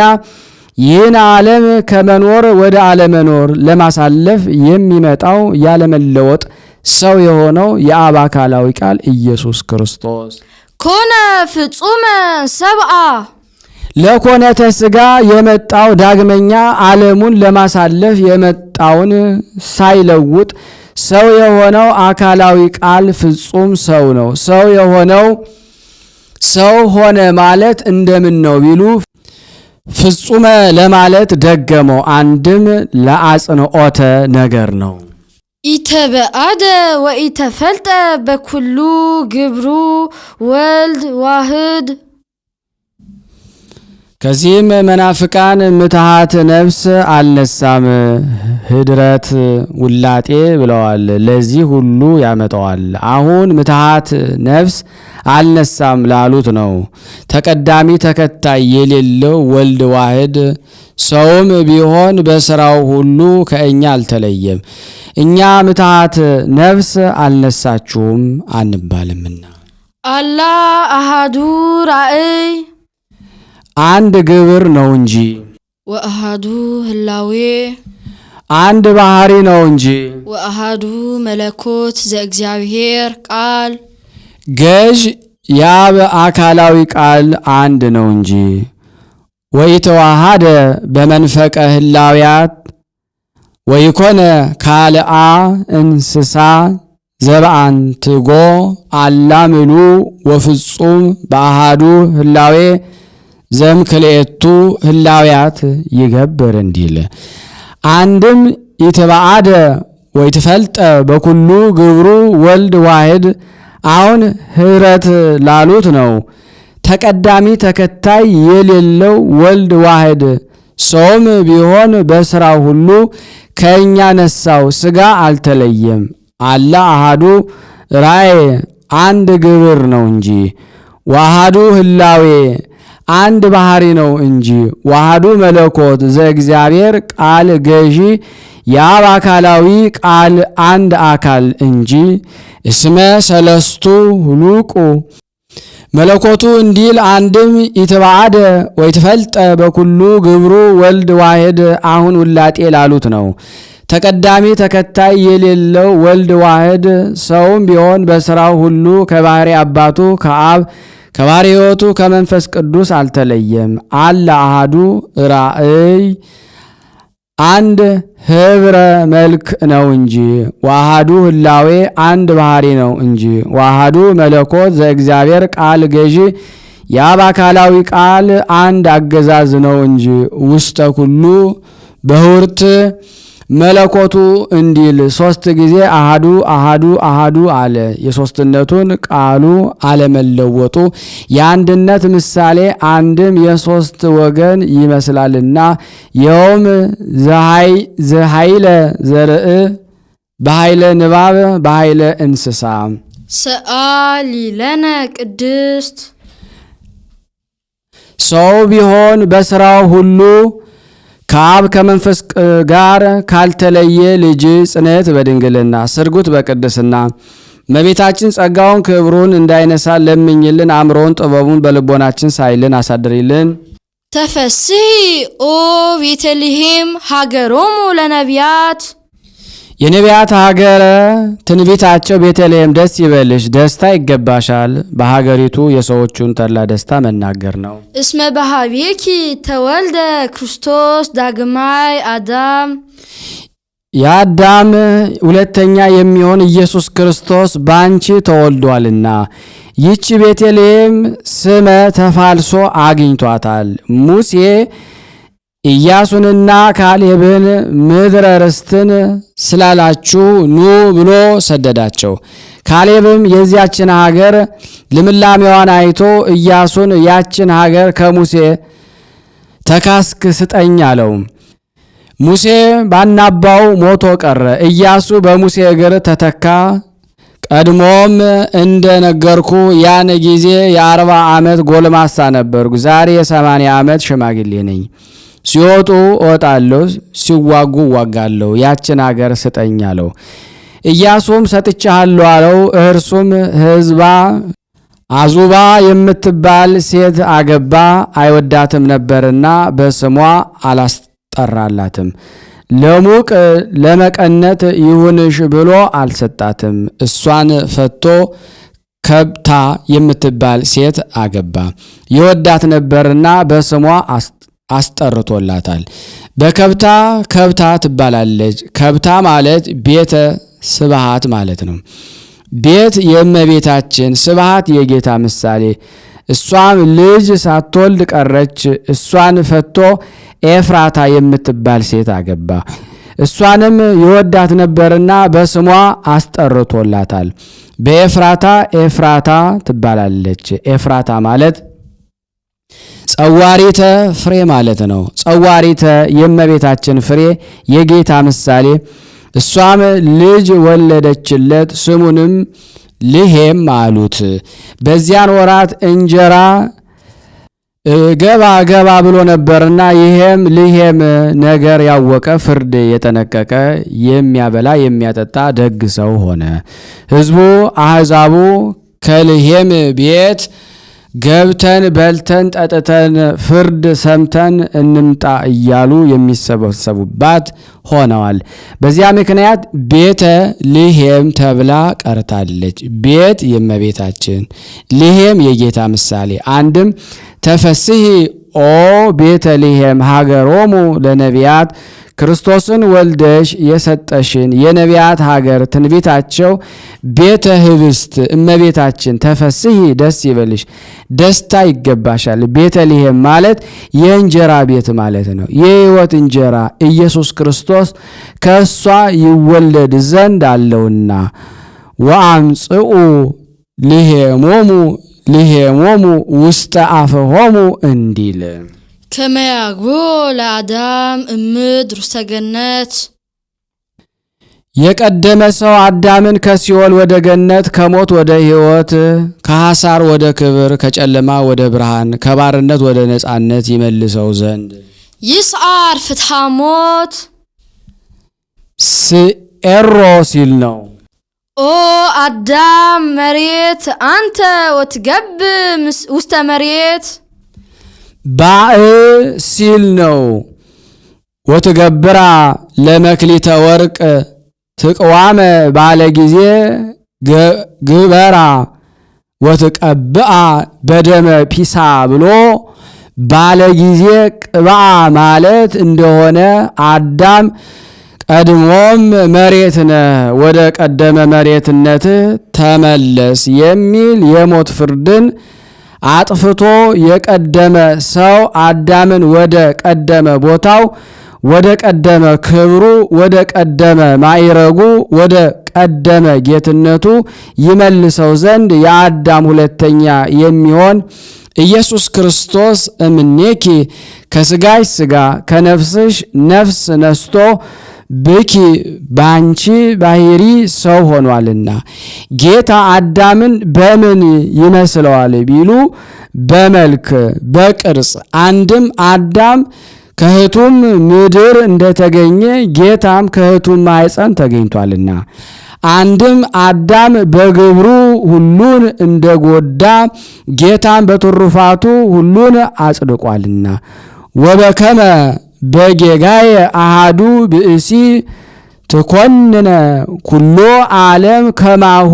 ይህን ዓለም ከመኖር ወደ አለመኖር ለማሳለፍ የሚመጣው ያለመለወጥ ሰው የሆነው የአብ አካላዊ ቃል ኢየሱስ ክርስቶስ ኮነ ፍጹመ ሰብአ ለኮነተ ሥጋ የመጣው ዳግመኛ ዓለሙን ለማሳለፍ የመጣውን ሳይለውጥ ሰው የሆነው አካላዊ ቃል ፍጹም ሰው ነው። ሰው የሆነው ሰው ሆነ ማለት እንደምን ነው ቢሉ ፍጹመ ለማለት ደገመው። አንድም ለአጽንዖተ ነገር ነው። ኢተበአደ ወኢተፈልጠ በኩሉ ግብሩ ወልድ ዋህድ። ከዚህም መናፍቃን ምትሃት ነፍስ አልነሳም ህድረት ውላጤ ብለዋል። ለዚህ ሁሉ ያመጣዋል። አሁን ምትሃት ነፍስ አልነሳም ላሉት ነው። ተቀዳሚ ተከታይ የሌለው ወልድ ዋህድ ሰውም ቢሆን በስራው ሁሉ ከእኛ አልተለየም። እኛ ምትሃት ነፍስ አልነሳችሁም አንባልምና። አላ አሃዱ ራእይ አንድ ግብር ነው እንጂ ወአሃዱ ህላዌ አንድ ባህሪ ነው እንጂ ወአሃዱ መለኮት ዘእግዚአብሔር ቃል ገዥ የአብ አካላዊ ቃል አንድ ነው እንጂ ወይተዋሃደ በመንፈቀ ህላውያት ወይኮነ ካልአ እንስሳ ዘብአንትጎ አላምሉ ወፍጹም በአሃዱ ህላዌ ዘምክልኤቱ ህላውያት ይገብር እንዲል አንድም ይትበአደ ወይትፈልጠ በኩሉ ግብሩ ወልድ ዋህድ አሁን ህብረት ላሉት ነው። ተቀዳሚ ተከታይ የሌለው ወልድ ዋህድ ሰውም ቢሆን በስራው ሁሉ ከእኛ ነሳው ሥጋ አልተለየም። አላ አሃዱ ራእይ አንድ ግብር ነው እንጂ ዋሃዱ ህላዌ አንድ ባህሪ ነው እንጂ ዋሃዱ መለኮት ዘእግዚአብሔር ቃል ገዢ የአብ አካላዊ ቃል አንድ አካል እንጂ እስመ ሰለስቱ ሁሉቁ መለኮቱ እንዲል አንድም ይትበአደ ወይትፈልጠ በኩሉ ግብሩ ወልድ ዋህድ አሁን ውላጤ ላሉት ነው። ተቀዳሚ ተከታይ የሌለው ወልድ ዋህድ ሰውም ቢሆን በስራው ሁሉ ከባህሪ አባቱ ከአብ ከባህሪ ሕይወቱ ከመንፈስ ቅዱስ አልተለየም። አለ አሃዱ ራእይ አንድ ህብረ መልክ ነው እንጂ ዋሃዱ ህላዌ አንድ ባህሪ ነው እንጂ ዋሃዱ መለኮት ዘእግዚአብሔር ቃል ገዢ የአብ አካላዊ ቃል አንድ አገዛዝ ነው እንጂ ውስተ ኩሉ በሁርት መለኮቱ እንዲል ሶስት ጊዜ አሃዱ አሃዱ አሃዱ አለ። የሶስትነቱን ቃሉ አለመለወጡ የአንድነት ምሳሌ አንድም የሶስት ወገን ይመስላልና ይኸውም ዘኃይለ ዘርእ በኃይለ ንባብ በኃይለ እንስሳ ሰአሊ ለነ ቅድስት ሰው ቢሆን በስራው ሁሉ ከአብ ከመንፈስ ጋር ካልተለየ ልጅ ጽኔት በድንግልና ስርጉት በቅድስና እመቤታችን ጸጋውን ክብሩን እንዳይነሳ ለምኝልን። አእምሮውን ጥበቡን በልቦናችን ሳይልን አሳድሪልን። ተፈስሒ ኦ ቤተልሔም ሀገሮሙ ለነቢያት የነቢያት ሀገረ ትንቢታቸው ቤተልሔም ደስ ይበልሽ፣ ደስታ ይገባሻል። በሀገሪቱ የሰዎቹን ተድላ ደስታ መናገር ነው። እስመ በኀቤኪ ተወልደ ክርስቶስ ዳግማይ አዳም የአዳም ሁለተኛ የሚሆን ኢየሱስ ክርስቶስ ባንቺ ተወልዷልና። ይህች ቤተልሔም ስመ ተፋልሶ አግኝቷታል። ሙሴ ኢያሱንና ካሌብን ምድረ ርስትን ስላላችሁ ኑ ብሎ ሰደዳቸው። ካሌብም የዚያችን ሀገር ልምላሜዋን አይቶ ኢያሱን ያችን ሀገር ከሙሴ ተካስክ ስጠኝ አለው። ሙሴ ባናባው ሞቶ ቀረ። ኢያሱ በሙሴ እግር ተተካ። ቀድሞም እንደነገርኩ ያን ጊዜ የ40 ዓመት ጎልማሳ ነበርኩ። ዛሬ የ80 ዓመት ሽማግሌ ነኝ። ሲወጡ እወጣለሁ፣ ሲዋጉ እዋጋለሁ። ያችን አገር ስጠኝ አለው። ኢያሱም ሰጥቻለሁ አለው። እርሱም ሕዝባ አዙባ የምትባል ሴት አገባ። አይወዳትም ነበርና በስሟ አላስጠራላትም። ለሙቅ ለመቀነት ይሁንሽ ብሎ አልሰጣትም። እሷን ፈቶ ከብታ የምትባል ሴት አገባ። ይወዳት ነበርና በስሟ አስጠርቶላታል። በከብታ ከብታ ትባላለች። ከብታ ማለት ቤተ ስብሃት ማለት ነው። ቤት የእመቤታችን፣ ስብሃት የጌታ ምሳሌ። እሷም ልጅ ሳትወልድ ቀረች። እሷን ፈቶ ኤፍራታ የምትባል ሴት አገባ። እሷንም ይወዳት ነበርና በስሟ አስጠርቶላታል። በኤፍራታ ኤፍራታ ትባላለች። ኤፍራታ ማለት ጸዋሪተ ፍሬ ማለት ነው። ጸዋሪተ የእመቤታችን ፍሬ የጌታ ምሳሌ። እሷም ልጅ ወለደችለት፣ ስሙንም ልሄም አሉት። በዚያን ወራት እንጀራ ገባ ገባ ብሎ ነበርና ይሄም ልሄም ነገር ያወቀ ፍርድ የጠነቀቀ የሚያበላ የሚያጠጣ ደግ ሰው ሆነ። ሕዝቡ አሕዛቡ ከልሄም ቤት ገብተን በልተን ጠጥተን ፍርድ ሰምተን እንምጣ እያሉ የሚሰበሰቡባት ሆነዋል። በዚያ ምክንያት ቤተ ልሄም ተብላ ቀርታለች። ቤት የእመቤታችን፣ ልሄም የጌታ ምሳሌ። አንድም ተፈስሒ ኦ ቤተልሔም ሀገሮሙ ለነቢያት፣ ክርስቶስን ወልደሽ የሰጠሽን የነቢያት ሀገር ትንቢታቸው ቤተ ህብስት እመቤታችን ተፈስሒ ደስ ይበልሽ፣ ደስታ ይገባሻል። ቤተልሔም ማለት የእንጀራ ቤት ማለት ነው። የሕይወት እንጀራ ኢየሱስ ክርስቶስ ከእሷ ይወለድ ዘንድ አለውና ወአምጽኡ ልሄሞሙ ልሄሞሙ ውስተ አፈሆሙ እንዲል ከመያግቦ ለአዳም እምድር ውስተ ገነት። የቀደመ ሰው አዳምን ከሲኦል ወደ ገነት፣ ከሞት ወደ ሕይወት፣ ከሐሳር ወደ ክብር፣ ከጨለማ ወደ ብርሃን፣ ከባርነት ወደ ነጻነት ይመልሰው ዘንድ ይስዓር ፍትሐ ሞት ስኤሮ ሲል ነው። ኦ አዳም መሬት አንተ ወትገብ ውስተ መሬት ባእ ሲል ነው። ወትገብራ ለመክሊተ ወርቅ ትቅዋመ ባለ ጊዜ ግበራ ወትቀብአ በደመ ፒሳ ብሎ ባለ ጊዜ ቅብአ ማለት እንደሆነ አዳም ቀድሞም መሬት ነህ፣ ወደ ቀደመ መሬትነት ተመለስ የሚል የሞት ፍርድን አጥፍቶ የቀደመ ሰው አዳምን ወደ ቀደመ ቦታው፣ ወደ ቀደመ ክብሩ፣ ወደ ቀደመ ማዕረጉ፣ ወደ ቀደመ ጌትነቱ ይመልሰው ዘንድ የአዳም ሁለተኛ የሚሆን ኢየሱስ ክርስቶስ እምኔኪ ከስጋሽ ስጋ ከነፍስሽ ነፍስ ነስቶ ብኪ ባንቺ ባህሪ ሰው ሆኗልና። ጌታ አዳምን በምን ይመስለዋል ቢሉ በመልክ በቅርጽ። አንድም አዳም ከእህቱም ምድር እንደተገኘ ጌታም ከእህቱም ማኅፀን ተገኝቷልና። አንድም አዳም በግብሩ ሁሉን እንደጎዳ ጌታም በትሩፋቱ ሁሉን አጽድቋልና። ወበከመ በጌጋየ አሃዱ ብእሲ ትኮንነ ኩሎ ዓለም ከማሁ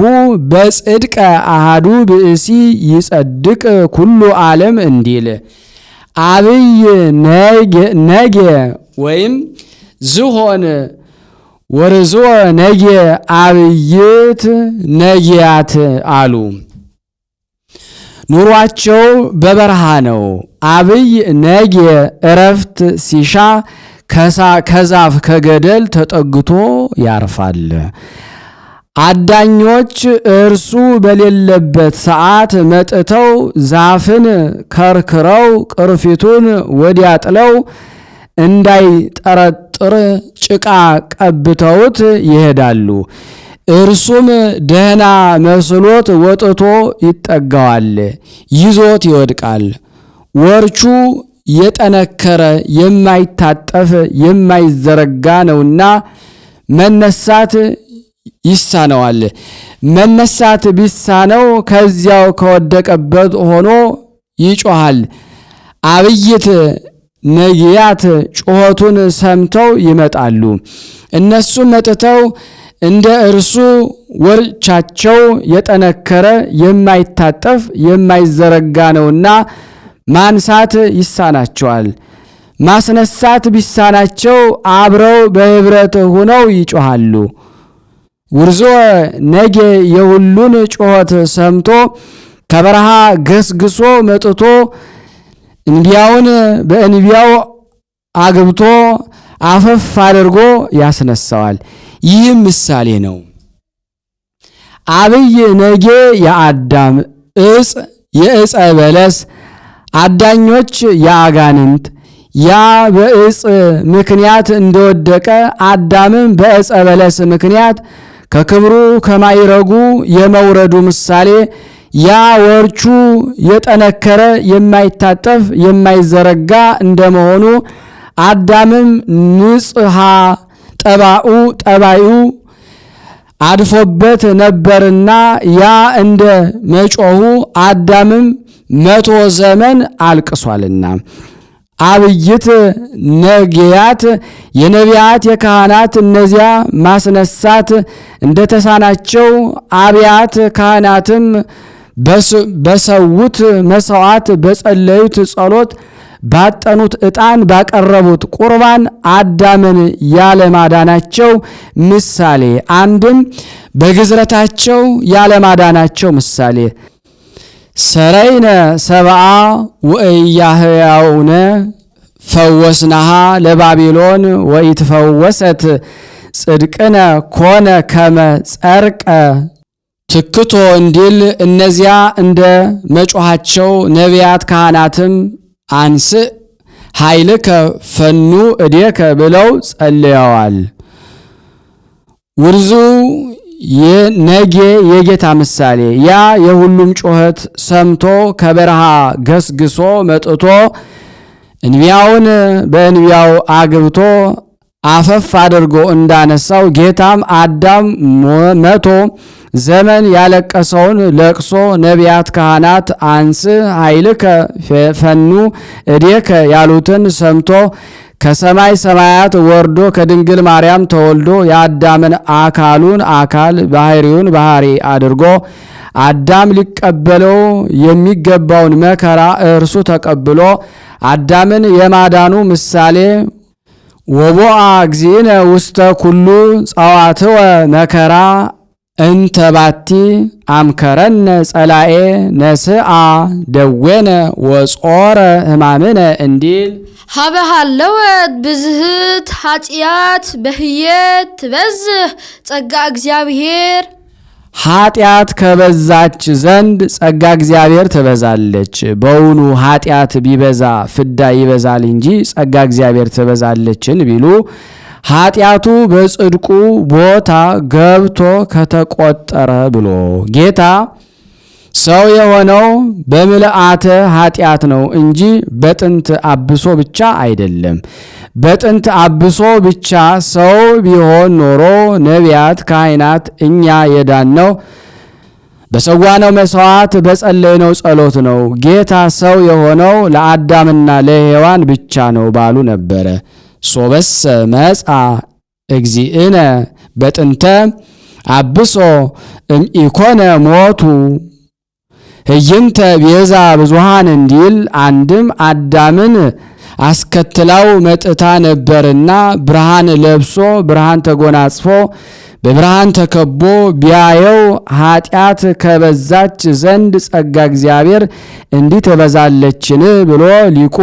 በጽድቀ አሃዱ ብእሲ ይጸድቅ ኩሎ ዓለም እንዲል አብይ ነጌ ወይም ዝሆን ወርዝወ ነጌ አብይት ነጊያት አሉ። ኑሯቸው በበረሃ ነው። አብይ ነጌ እረፍት ሲሻ ከዛፍ ከገደል ተጠግቶ ያርፋል። አዳኞች እርሱ በሌለበት ሰዓት መጥተው ዛፍን ከርክረው ቅርፊቱን ወዲያ ጥለው እንዳይጠረጥር ጭቃ ቀብተውት ይሄዳሉ። እርሱም ደህና መስሎት ወጥቶ ይጠጋዋል፣ ይዞት ይወድቃል። ወርቹ የጠነከረ የማይታጠፍ የማይዘረጋ ነውና መነሳት ይሳነዋል። መነሳት ቢሳነው ከዚያው ከወደቀበት ሆኖ ይጮሃል። አብይት ነጊያት ጩኸቱን ሰምተው ይመጣሉ። እነሱም መጥተው እንደ እርሱ ወርቻቸው የጠነከረ የማይታጠፍ የማይዘረጋ ነውና ማንሳት ይሳናቸዋል። ማስነሳት ቢሳናቸው አብረው በህብረት ሆነው ይጮሃሉ። ውርዞ ነጌ የሁሉን ጩኸት ሰምቶ ከበረሃ ገስግሶ መጥቶ እንቢያውን በእንቢያው አግብቶ አፈፍ አድርጎ ያስነሳዋል። ይህም ምሳሌ ነው። አብይ ነጌ የአዳም ዕፅ የዕፀ በለስ አዳኞች የአጋንንት ያ በዕፅ ምክንያት እንደወደቀ አዳምም በዕፀ በለስ ምክንያት ከክብሩ ከማይረጉ የመውረዱ ምሳሌ ያ ወርቹ የጠነከረ የማይታጠፍ የማይዘረጋ እንደመሆኑ አዳምም ንጽሐ ጠባዩ አድፎበት ነበርና ያ እንደ መጮሁ አዳምም 100 ዘመን አልቅሷልና። አብይት ነጊያት የነቢያት የካህናት እነዚያ ማስነሳት እንደተሳናቸው አብያት ካህናትም በሰውት መስዋዕት በጸለዩት ጸሎት ባጠኑት ዕጣን ባቀረቡት ቁርባን አዳምን ያለማዳናቸው ምሳሌ፣ አንድም በግዝረታቸው ያለማዳናቸው ምሳሌ ሰረይነ ሰብአ ወእያህያውነ ፈወስናሃ ለባቢሎን ወኢትፈወሰት ጽድቅነ ኮነ ከመ ጸርቀ ትክቶ እንዲል እነዚያ እንደ መጮኻቸው ነቢያት ካህናትም አንስእ ኃይልከ ፈኑ እዴከ ብለው ጸልየዋል። ውርዙ የነጌ የጌታ ምሳሌ ያ የሁሉም ጩኸት ሰምቶ ከበረሃ ገስግሶ መጥቶ እንቢያውን በእንቢያው አግብቶ አፈፍ አድርጎ እንዳነሳው ጌታም አዳም 100 ዘመን ያለቀሰውን ለቅሶ ነቢያት ካህናት አንስ ኃይልከ ፈኑ እዴከ ያሉትን ሰምቶ ከሰማይ ሰማያት ወርዶ ከድንግል ማርያም ተወልዶ የአዳምን አካሉን አካል ባህሪውን ባህሪ አድርጎ አዳም ሊቀበለው የሚገባውን መከራ እርሱ ተቀብሎ አዳምን የማዳኑ ምሳሌ ወቦአ እግዚእነ ውስተ ኩሉ ጸዋትወ መከራ እንተባቲ አምከረነ ጸላኤ ነስአ ደዌነ ወጾረ ሕማምነ እንዲል ሀበሃለወት ብዝህት ኃጢአት በህየት ትበዝህ ጸጋ እግዚአብሔር ኃጢአት ከበዛች ዘንድ ጸጋ እግዚአብሔር ትበዛለች። በውኑ ኃጢአት ቢበዛ ፍዳ ይበዛል እንጂ ጸጋ እግዚአብሔር ትበዛለችን ቢሉ ኃጢአቱ በጽድቁ ቦታ ገብቶ ከተቆጠረ ብሎ ጌታ ሰው የሆነው በምልአተ ኃጢአት ነው እንጂ በጥንት አብሶ ብቻ አይደለም። በጥንት አብሶ ብቻ ሰው ቢሆን ኖሮ ነቢያት ካህናት እኛ የዳነው በሰዋነው መስዋዕት በጸለይነው ጸሎት ነው። ጌታ ሰው የሆነው ለአዳምና ለሔዋን ብቻ ነው ባሉ ነበረ። ሶበሰ መጻ እግዚእነ በጥንተ አብሶ እምኢኮነ ሞቱ ህይንተ ቤዛ ብዙሃን እንዲል አንድም አዳምን አስከትላው መጥታ ነበርና ብርሃን ለብሶ ብርሃን ተጎናጽፎ በብርሃን ተከቦ ቢያየው ኃጢአት ከበዛች ዘንድ ጸጋ እግዚአብሔር እንዲህ ትበዛለችን ብሎ ሊቁ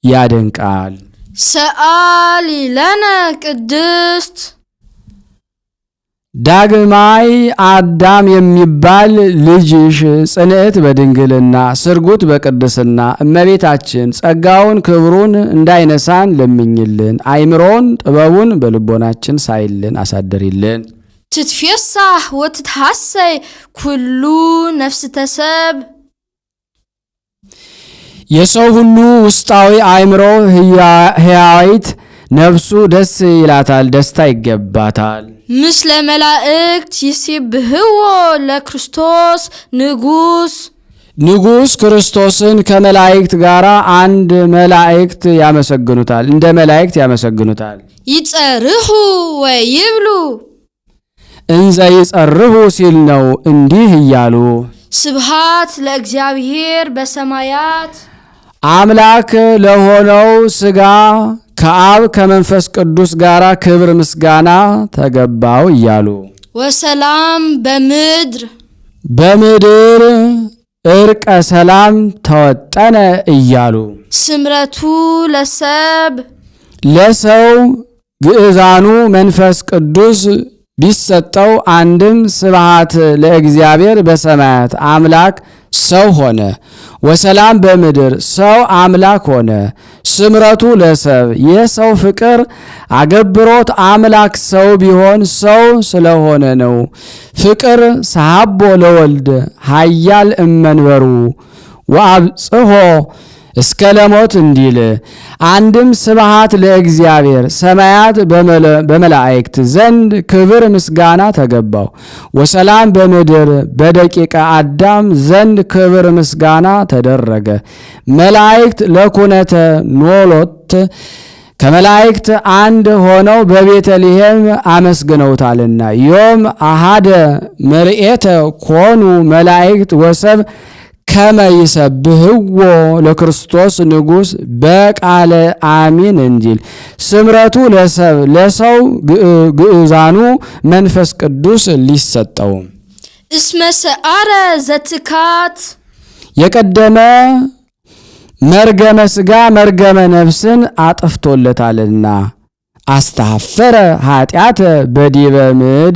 ያደንቃል። ሰአሊ ለነ ቅድስት ዳግማይ አዳም የሚባል ልጅሽ ጽንዕት በድንግልና ስርጉት በቅድስና እመቤታችን ጸጋውን ክብሩን እንዳይነሳን ለምኝልን። አይምሮን ጥበቡን በልቦናችን ሳይልን አሳደሪልን። ትትፌሳህ ወትትሐሰይ ኩሉ ነፍስ ተሰብ የሰው ሁሉ ውስጣዊ አእምሮ ሕያዊት ነፍሱ ደስ ይላታል፣ ደስታ ይገባታል። ምስለ መላእክት ይሲብህዎ ለክርስቶስ ንጉሥ ክርስቶስን ከመላእክት ጋር አንድ መላእክት ያመሰግኑታል፣ እንደ መላእክት ያመሰግኑታል። ይጸርሑ ወይብሉ እንዘ ይጸርሑ ሲል ነው እንዲህ እያሉ ስብሃት ለእግዚአብሔር በሰማያት አምላክ ለሆነው ሥጋ ከአብ ከመንፈስ ቅዱስ ጋር ክብር ምስጋና ተገባው እያሉ ወሰላም በምድር እርቀ ሰላም ተወጠነ እያሉ ስምረቱ ለሰው ግዕዛኑ መንፈስ ቅዱስ ቢሰጠው አንድም ስብሃት ለእግዚአብሔር በሰማያት አምላክ ሰው ሆነ፣ ወሰላም በምድር ሰው አምላክ ሆነ። ስምረቱ ለሰብ የሰው ፍቅር አገብሮት አምላክ ሰው ቢሆን ሰው ስለሆነ ነው። ፍቅር ሰሃቦ ለወልድ ኃያል እመንበሩ ወአብጽሖ እስከ ለሞት እንዲል አንድም ስብሃት ለእግዚአብሔር ሰማያት በመላእክት ዘንድ ክብር ምስጋና ተገባው። ወሰላም በምድር በደቂቀ አዳም ዘንድ ክብር ምስጋና ተደረገ። መላእክት ለኩነተ ኖሎት ከመላእክት አንድ ሆነው በቤተልሔም አመስግነውታልና ዮም አሃደ መርኤተ ኮኑ መላእክት ወሰብ ከመ ይሰብህዎ ለክርስቶስ ንጉሥ በቃለ አሚን እንዲል ስምረቱ ለሰው ግዕዛኑ መንፈስ ቅዱስ ሊሰጠው እስመ ሰአረ ዘትካት የቀደመ መርገመ ሥጋ መርገመ ነፍስን አጥፍቶለታልና አስተሐፈረ ኃጢአተ በዲበ ምድ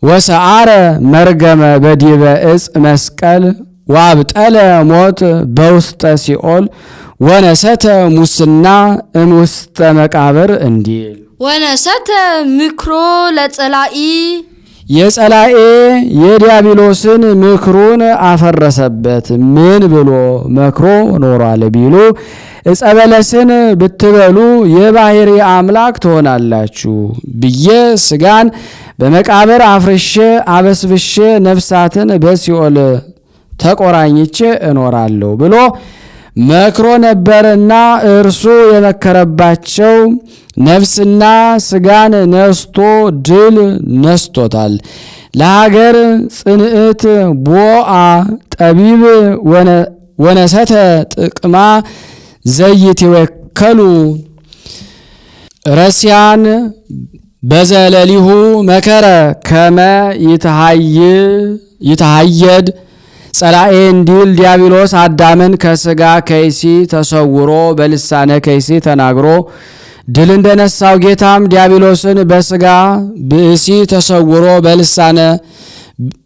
ወሰአረ መርገመ በዲበ ዕፅ መስቀል ዋብጠለ ሞት በውስተ ሲኦል ወነሰተ ሙስና እምውስተ መቃብር እንዲል ወነሰተ ምክሮ ለጸላኢ የጸላኤ የዲያብሎስን ምክሩን አፈረሰበት። ምን ብሎ መክሮ ኖሯል ቢሉ ዕፀ በለስን ብትበሉ የባሕሪ አምላክ ትሆናላችሁ ብዬ ሥጋን በመቃብር አፍርሼ አበስብሼ ነፍሳትን በሲኦል ተቆራኝቼ እኖራለሁ ብሎ መክሮ ነበርና እርሱ የመከረባቸው ነፍስና ሥጋን ነስቶ ድል ነስቶታል። ለሀገር ጽንዕት ቦአ ጠቢብ ወነሰተ ጥቅማ ዘይትወከሉ ረሲያን በዘለሊሁ መከረ ከመ ይተሃየድ ጸላኤ እንዲል ዲያብሎስ አዳምን ከሥጋ ከይሲ ተሰውሮ በልሳነ ከይሲ ተናግሮ ድል እንደነሳው ጌታም ዲያብሎስን በሥጋ ብእሲ ተሰውሮ በልሳነ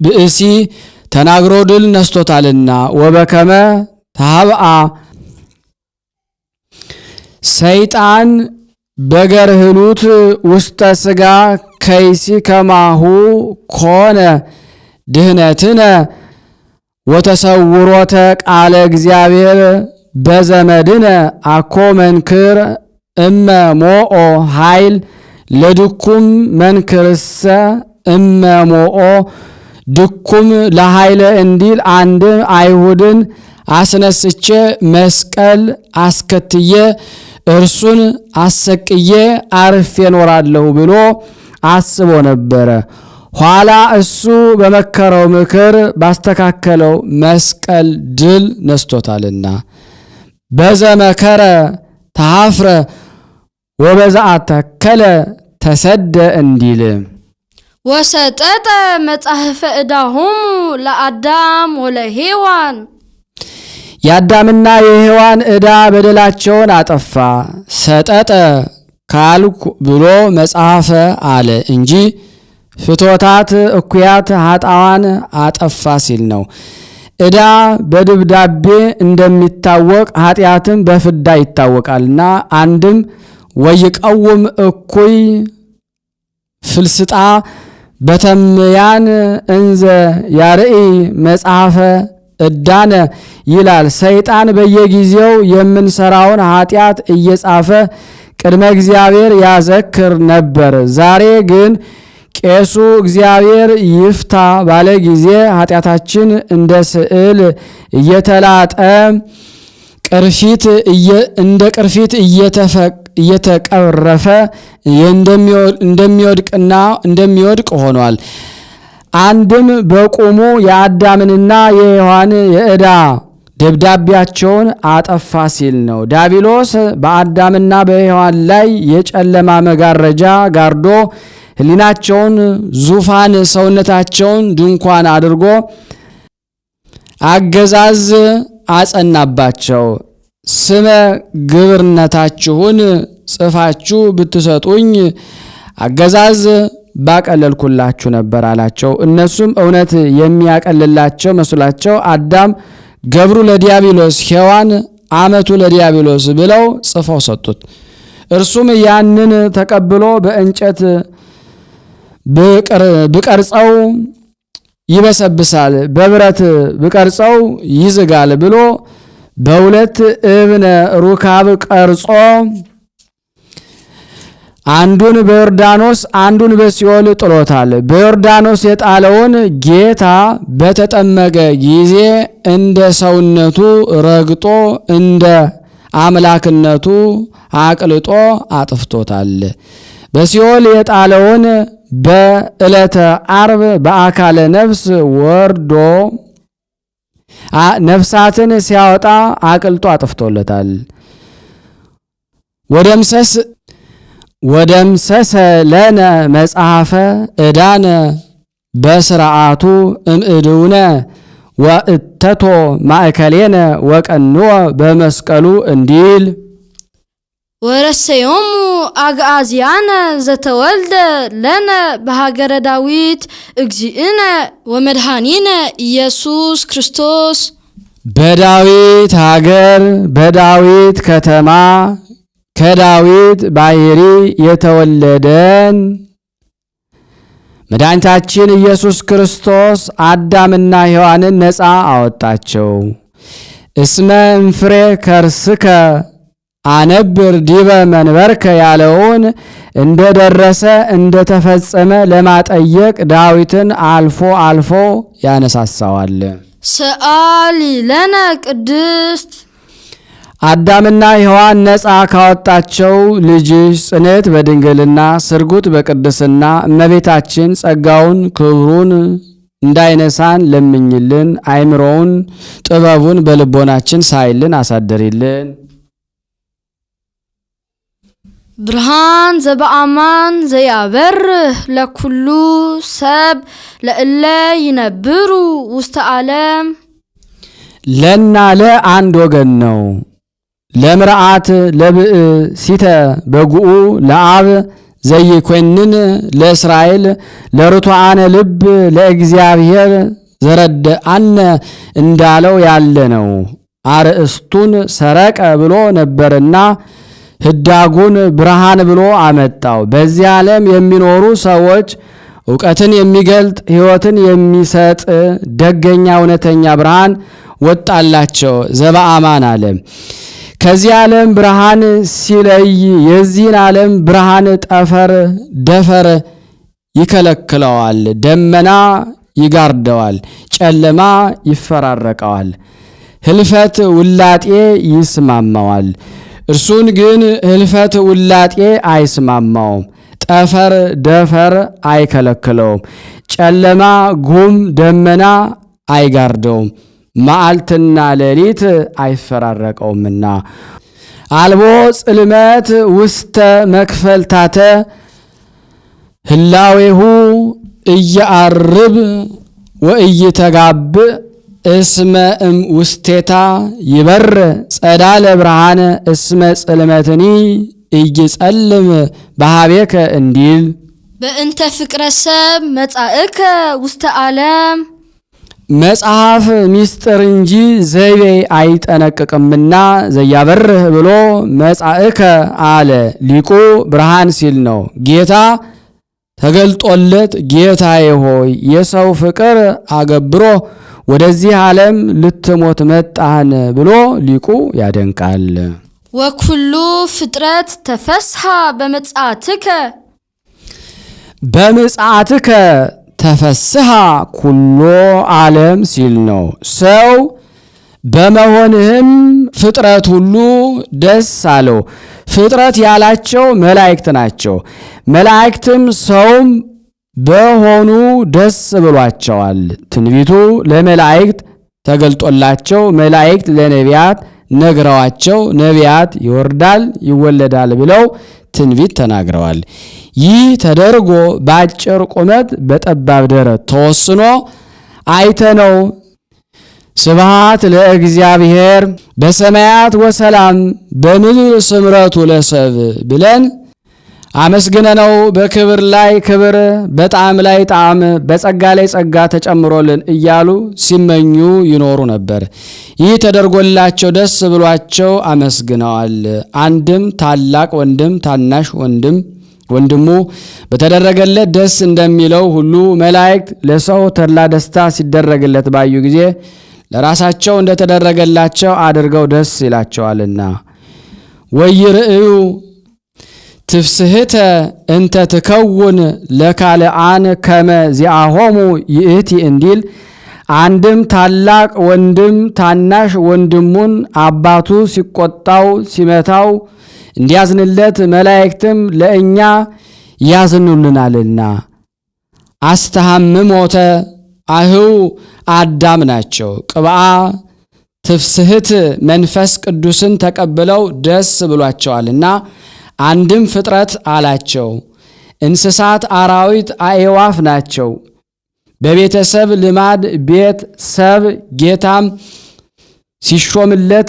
ብእሲ ተናግሮ ድል ነስቶታልና ወበከመ ታብአ ሰይጣን በገርህሉት ውስተ ሥጋ ከይሲ ከማሁ ኮነ ድህነትነ ወተሰውሮተ ቃለ እግዚአብሔር በዘመድነ አኮ መንክር እመ ሞኦ ኃይል ለድኩም መንክርሰ እመ ሞኦ ድኩም ለኃይለ እንዲል አንድ አይሁድን አስነስቼ መስቀል አስከትዬ እርሱን አሰቅዬ አርፌ እኖራለሁ ብሎ አስቦ ነበረ። ኋላ እሱ በመከረው ምክር ባስተካከለው መስቀል ድል ነስቶታልና በዘመከረ ተሐፍረ ወበዘአተከለ ተሰደ እንዲል ወሰጠጠ መጻሕፈ ዕዳሆሙ ለአዳም ወለሔዋን የአዳምና የሔዋን ዕዳ በደላቸውን አጠፋ። ሰጠጠ ካልኩ ብሎ መጽሐፈ አለ እንጂ ፍቶታት እኩያት ኃጣዋን አጠፋ ሲል ነው። ዕዳ በድብዳቤ እንደሚታወቅ ኃጢአትም በፍዳ ይታወቃልና አንድም ወይቀውም እኩይ ፍልስጣ በተምያን እንዘ ያርኢ መጽሐፈ እዳነ ይላል። ሰይጣን በየጊዜው የምንሰራውን ኃጢአት እየጻፈ ቅድመ እግዚአብሔር ያዘክር ነበር። ዛሬ ግን ቄሱ እግዚአብሔር ይፍታ ባለ ጊዜ ኃጢአታችን እንደ ስዕል እየተላጠ እንደ ቅርፊት እየተቀረፈ እንደሚወድቅ ሆኗል። አንድም በቁሙ የአዳምንና የሔዋን የዕዳ ደብዳቤያቸውን አጠፋ ሲል ነው። ዲያብሎስ በአዳምና በሔዋን ላይ የጨለማ መጋረጃ ጋርዶ ሕሊናቸውን ዙፋን፣ ሰውነታቸውን ድንኳን አድርጎ አገዛዝ አጸናባቸው። ስመ ግብርነታችሁን ጽፋችሁ ብትሰጡኝ አገዛዝ ባቀለልኩላችሁ ነበር አላቸው። እነሱም እውነት የሚያቀልላቸው መስሏቸው አዳም ገብሩ ለዲያብሎስ፣ ሔዋን አመቱ ለዲያብሎስ ብለው ጽፈው ሰጡት። እርሱም ያንን ተቀብሎ በእንጨት ብቀርጸው ይበሰብሳል፣ በብረት ብቀርጸው ይዝጋል ብሎ በሁለት እብነ ሩካብ ቀርጾ አንዱን በዮርዳኖስ አንዱን በሲኦል ጥሎታል። በዮርዳኖስ የጣለውን ጌታ በተጠመቀ ጊዜ እንደ ሰውነቱ ረግጦ እንደ አምላክነቱ አቅልጦ አጥፍቶታል። በሲኦል የጣለውን በዕለተ ዓርብ በአካለ ነፍስ ወርዶ ነፍሳትን ሲያወጣ አቅልጦ አጥፍቶለታል። ወደምሰሰ ለነ መጽሐፈ ዕዳነ በስርዓቱ እምእድውነ ወእተቶ ማእከሌነ ወቀንወ በመስቀሉ እንዲል ወረሰዮሙ አግዓዝያነ ዘተወልደ ለነ በሀገረ ዳዊት እግዚእነ ወመድኃኒነ ኢየሱስ ክርስቶስ። በዳዊት ሀገር በዳዊት ከተማ ከዳዊት ባሕሪ የተወለደን መድኃኒታችን ኢየሱስ ክርስቶስ አዳምና ሔዋንን ነፃ አወጣቸው። እስመ እምፍሬ ከርስከ አነብር ዲበ መንበርከ ያለውን እንደደረሰ እንደተፈጸመ ለማጠየቅ ዳዊትን አልፎ ያነሳሳዋል። ሰአሊ ለነ ቅድስት አዳምና ሔዋን ነፃ ካወጣቸው ልጅሽ ጽንዕት በድንግልና ስርጉት በቅድስና እመቤታችን ጸጋውን ክብሩን እንዳይነሳን ለምኝልን። አይምሮውን ጥበቡን በልቦናችን ሳይልን አሳደሪልን። ብርሃን ዘበአማን ዘያበርህ ለኩሉ ሰብ ለእለ ይነብሩ ውስተ ዓለም። ለና ለአንድ ወገን ነው። ለምርአት ለብእሲተ በጉኡ ለአብ ዘይኮንን ለእስራኤል ለርቱዓነ ልብ ለእግዚአብሔር ዘረድአነ እንዳለው ያለ ነው። አርእስቱን ሰረቀ ብሎ ነበርና ህዳጉን ብርሃን ብሎ አመጣው። በዚህ ዓለም የሚኖሩ ሰዎች ዕውቀትን የሚገልጥ ሕይወትን የሚሰጥ ደገኛ እውነተኛ ብርሃን ወጣላቸው። ዘበአማን አለ። ከዚህ ዓለም ብርሃን ሲለይ የዚህን ዓለም ብርሃን ጠፈር ደፈር ይከለክለዋል፣ ደመና ይጋርደዋል፣ ጨለማ ይፈራረቀዋል፣ ህልፈት ውላጤ ይስማማዋል። እርሱን ግን ህልፈት ውላጤ አይስማማውም፣ ጠፈር ደፈር አይከለክለውም፣ ጨለማ ጉም ደመና አይጋርደውም፣ መዓልትና ሌሊት አይፈራረቀውምና። አልቦ ጽልመት ውስተ መክፈልታተ ህላዌሁ እያርብ ወእይተጋብእ እስመ እም ውስቴታ ይበር ጸዳለ ብርሃነ እስመ ጽልመትኒ እይጸልም በሃቤከ እንዲል በእንተ ፍቅረ ሰብ መጻእከ ውስተ ዓለም። መጽሐፍ ሚስጥር እንጂ ዘይቤ አይጠነቅቅምና ዘያበርህ ብሎ መጻእከ አለ። ሊቁ ብርሃን ሲል ነው። ጌታ ተገልጦለት ጌታዬ ሆይ የሰው ፍቅር አገብሮ ወደዚህ ዓለም ልትሞት መጣህን ብሎ ሊቁ ያደንቃል። ወኩሉ ፍጥረት ተፈስሐ በምጽአትከ በምጽአትከ ተፈስሐ ኩሎ ዓለም ሲል ነው። ሰው በመሆንህም ፍጥረት ሁሉ ደስ አለው። ፍጥረት ያላቸው መላእክት ናቸው። መላእክትም ሰውም በሆኑ ደስ ብሏቸዋል። ትንቢቱ ለመላእክት ተገልጦላቸው መላእክት ለነቢያት ነግረዋቸው ነቢያት ይወርዳል ይወለዳል ብለው ትንቢት ተናግረዋል። ይህ ተደርጎ በአጭር ቁመት በጠባብ ደረት ተወስኖ አይተነው ስብሐት ለእግዚአብሔር በሰማያት ወሰላም በምድር ስምረቱ ለሰብ ብለን አመስግነነው በክብር ላይ ክብር በጣዕም ላይ ጣዕም በጸጋ ላይ ጸጋ ተጨምሮልን እያሉ ሲመኙ ይኖሩ ነበር። ይህ ተደርጎላቸው ደስ ብሏቸው አመስግነዋል። አንድም ታላቅ ወንድም ታናሽ ወንድሙ በተደረገለት ደስ እንደሚለው ሁሉ መላእክት ለሰው ተድላ ደስታ ሲደረግለት ባዩ ጊዜ ለራሳቸው እንደተደረገላቸው አድርገው ደስ ይላቸዋልና ወይርእዩ ትፍስህተ እንተ ትከውን ለካልአን ከመ ዚአሆሙ ይእቲ እንዲል አንድም ታላቅ ወንድም ታናሽ ወንድሙን አባቱ ሲቆጣው ሲመታው እንዲያዝንለት መላእክትም ለእኛ ያዝኑልናልና አስተሐምሞተ አህው አዳም ናቸው። ቅብአ ትፍስህት መንፈስ ቅዱስን ተቀብለው ደስ ብሏቸዋልና አንድም ፍጥረት አላቸው። እንስሳት አራዊት አእዋፍ ናቸው። በቤተሰብ ልማድ ቤት ሰብ ጌታም ሲሾምለት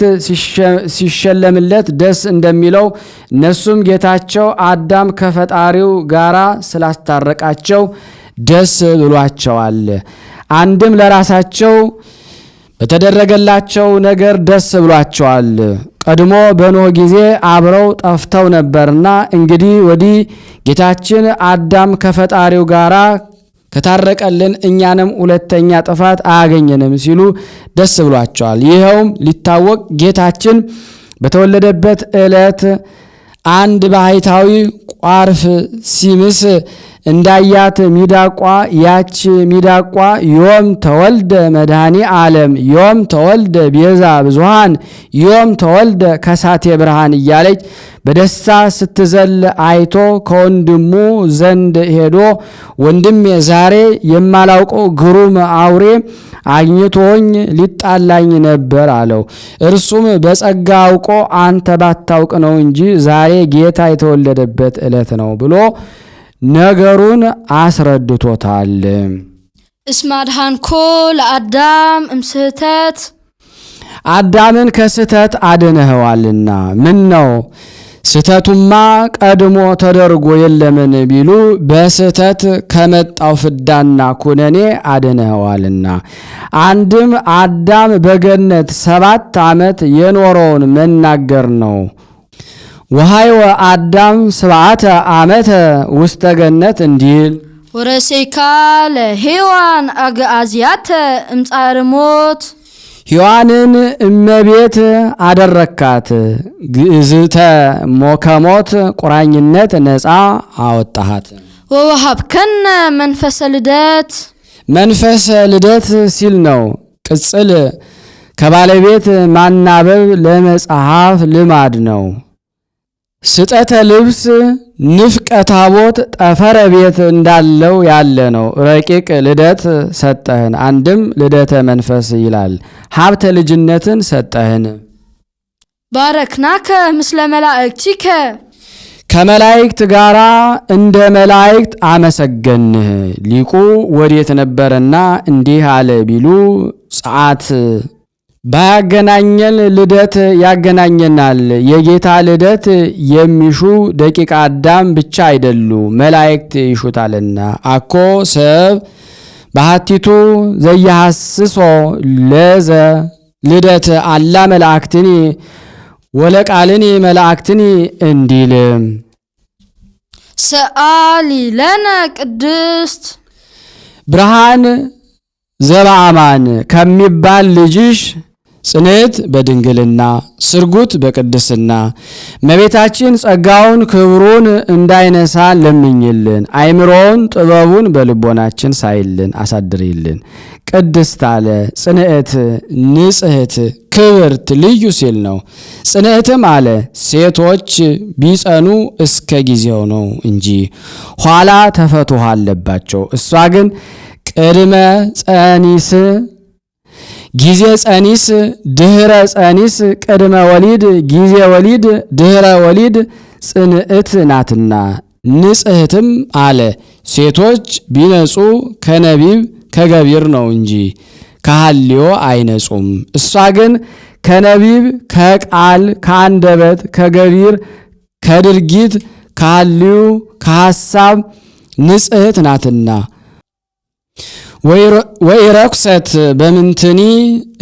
ሲሸለምለት ደስ እንደሚለው እነሱም ጌታቸው አዳም ከፈጣሪው ጋራ ስላስታረቃቸው ደስ ብሏቸዋል። አንድም ለራሳቸው በተደረገላቸው ነገር ደስ ብሏቸዋል። ቀድሞ በኖህ ጊዜ አብረው ጠፍተው ነበርና እንግዲህ ወዲህ ጌታችን አዳም ከፈጣሪው ጋራ ከታረቀልን እኛንም ሁለተኛ ጥፋት አያገኘንም ሲሉ ደስ ብሏቸዋል። ይኸውም ሊታወቅ ጌታችን በተወለደበት ዕለት አንድ ባሕታዊ ቋርፍ ሲምስ እንዳያት ሚዳቋ ያች ሚዳቋ ዮም ተወልደ መድኃኒ ዓለም ዮም ተወልደ ቤዛ ብዙሃን ዮም ተወልደ ከሳቴ ብርሃን እያለች በደስታ ስትዘል አይቶ ከወንድሙ ዘንድ ሄዶ ወንድሜ ዛሬ የማላውቀው ግሩም አውሬ አግኝቶኝ ሊጣላኝ ነበር አለው። እርሱም በጸጋ አውቆ አንተ ባታውቅ ነው እንጂ ዛሬ ጌታ የተወለደበት ዕለት ነው ብሎ ነገሩን አስረድቶታል። እስመ አድኃንኮ ለአዳም እምስህተት አዳምን ከስህተት አድነኸዋልና ምን ነው ስህተቱማ ቀድሞ ተደርጎ የለምን ቢሉ በስህተት ከመጣው ፍዳና ኩነኔ አድነኸዋልና። አንድም አዳም በገነት 7 ዓመት የኖረውን መናገር ነው። ወሃይወ አዳም 7 ዓመተ ውስተ ገነት እንዲል ወረሴካ ለሔዋን አግዓዝያተ እምጻዕረ ሞት ሔዋንን እመቤት አደረካት ግእዝተ ከሞት ቁራኝነት ነፃ አወጣሃት። ወወሃብከነ መንፈሰ ልደት መንፈሰ ልደት ሲል ነው። ቅጽል ከባለቤት ማናበብ ለመጽሐፍ ልማድ ነው። ስጠተ ልብስ ንፍቀ ታቦት ጠፈረ ቤት እንዳለው ያለ ነው። ረቂቅ ልደት ሰጠህን። አንድም ልደተ መንፈስ ይላል። ሀብተ ልጅነትን ሰጠህን። ባረክናከ ምስለ መላእክቲከ ከመላእክት ጋራ እንደ መላእክት አመሰገንህ። ሊቁ ወዴት ነበረና እንዲህ አለ ቢሉ ጸአት ባያገናኘን ልደት ያገናኘናል። የጌታ ልደት የሚሹ ደቂቀ አዳም ብቻ አይደሉ መላእክት ይሹታልና። አኮ ሰብ ባህቲቱ ዘያሐስሶ ለዘ ልደት አላ መላእክትኒ ወለቃልኒ መላእክትኒ እንዲል ሰአሊ ለነ ቅድስት ብርሃን ዘበአማን ከሚባል ልጅሽ ጽንዕት በድንግልና ስርጉት በቅድስና እመቤታችን ጸጋውን ክብሩን እንዳይነሳ ለምኝልን። አይምሮውን ጥበቡን በልቦናችን ሳይልን አሳድሪልን። ቅድስት አለ ጽንዕት ንጽሕት ክብርት ልዩ ሲል ነው። ጽንዕትም አለ ሴቶች ቢጸኑ እስከ ጊዜው ነው እንጂ ኋላ ተፈትሖ አለባቸው። እሷ ግን ቅድመ ጸኒስ ጊዜ ጸኒስ ድህረ ጸኒስ ቅድመ ወሊድ ጊዜ ወሊድ ድህረ ወሊድ ጽንዕት ናትና። ንጽሕትም አለ ሴቶች ቢነጹ ከነቢብ ከገቢር ነው እንጂ ከሐልዮ አይነጹም። እሷ ግን ከነቢብ ከቃል ከአንደበት ከገቢር ከድርጊት ከሐልዮ ከሐሳብ ንጽሕት ናትና። ወኢረኩሰት በምንትኒ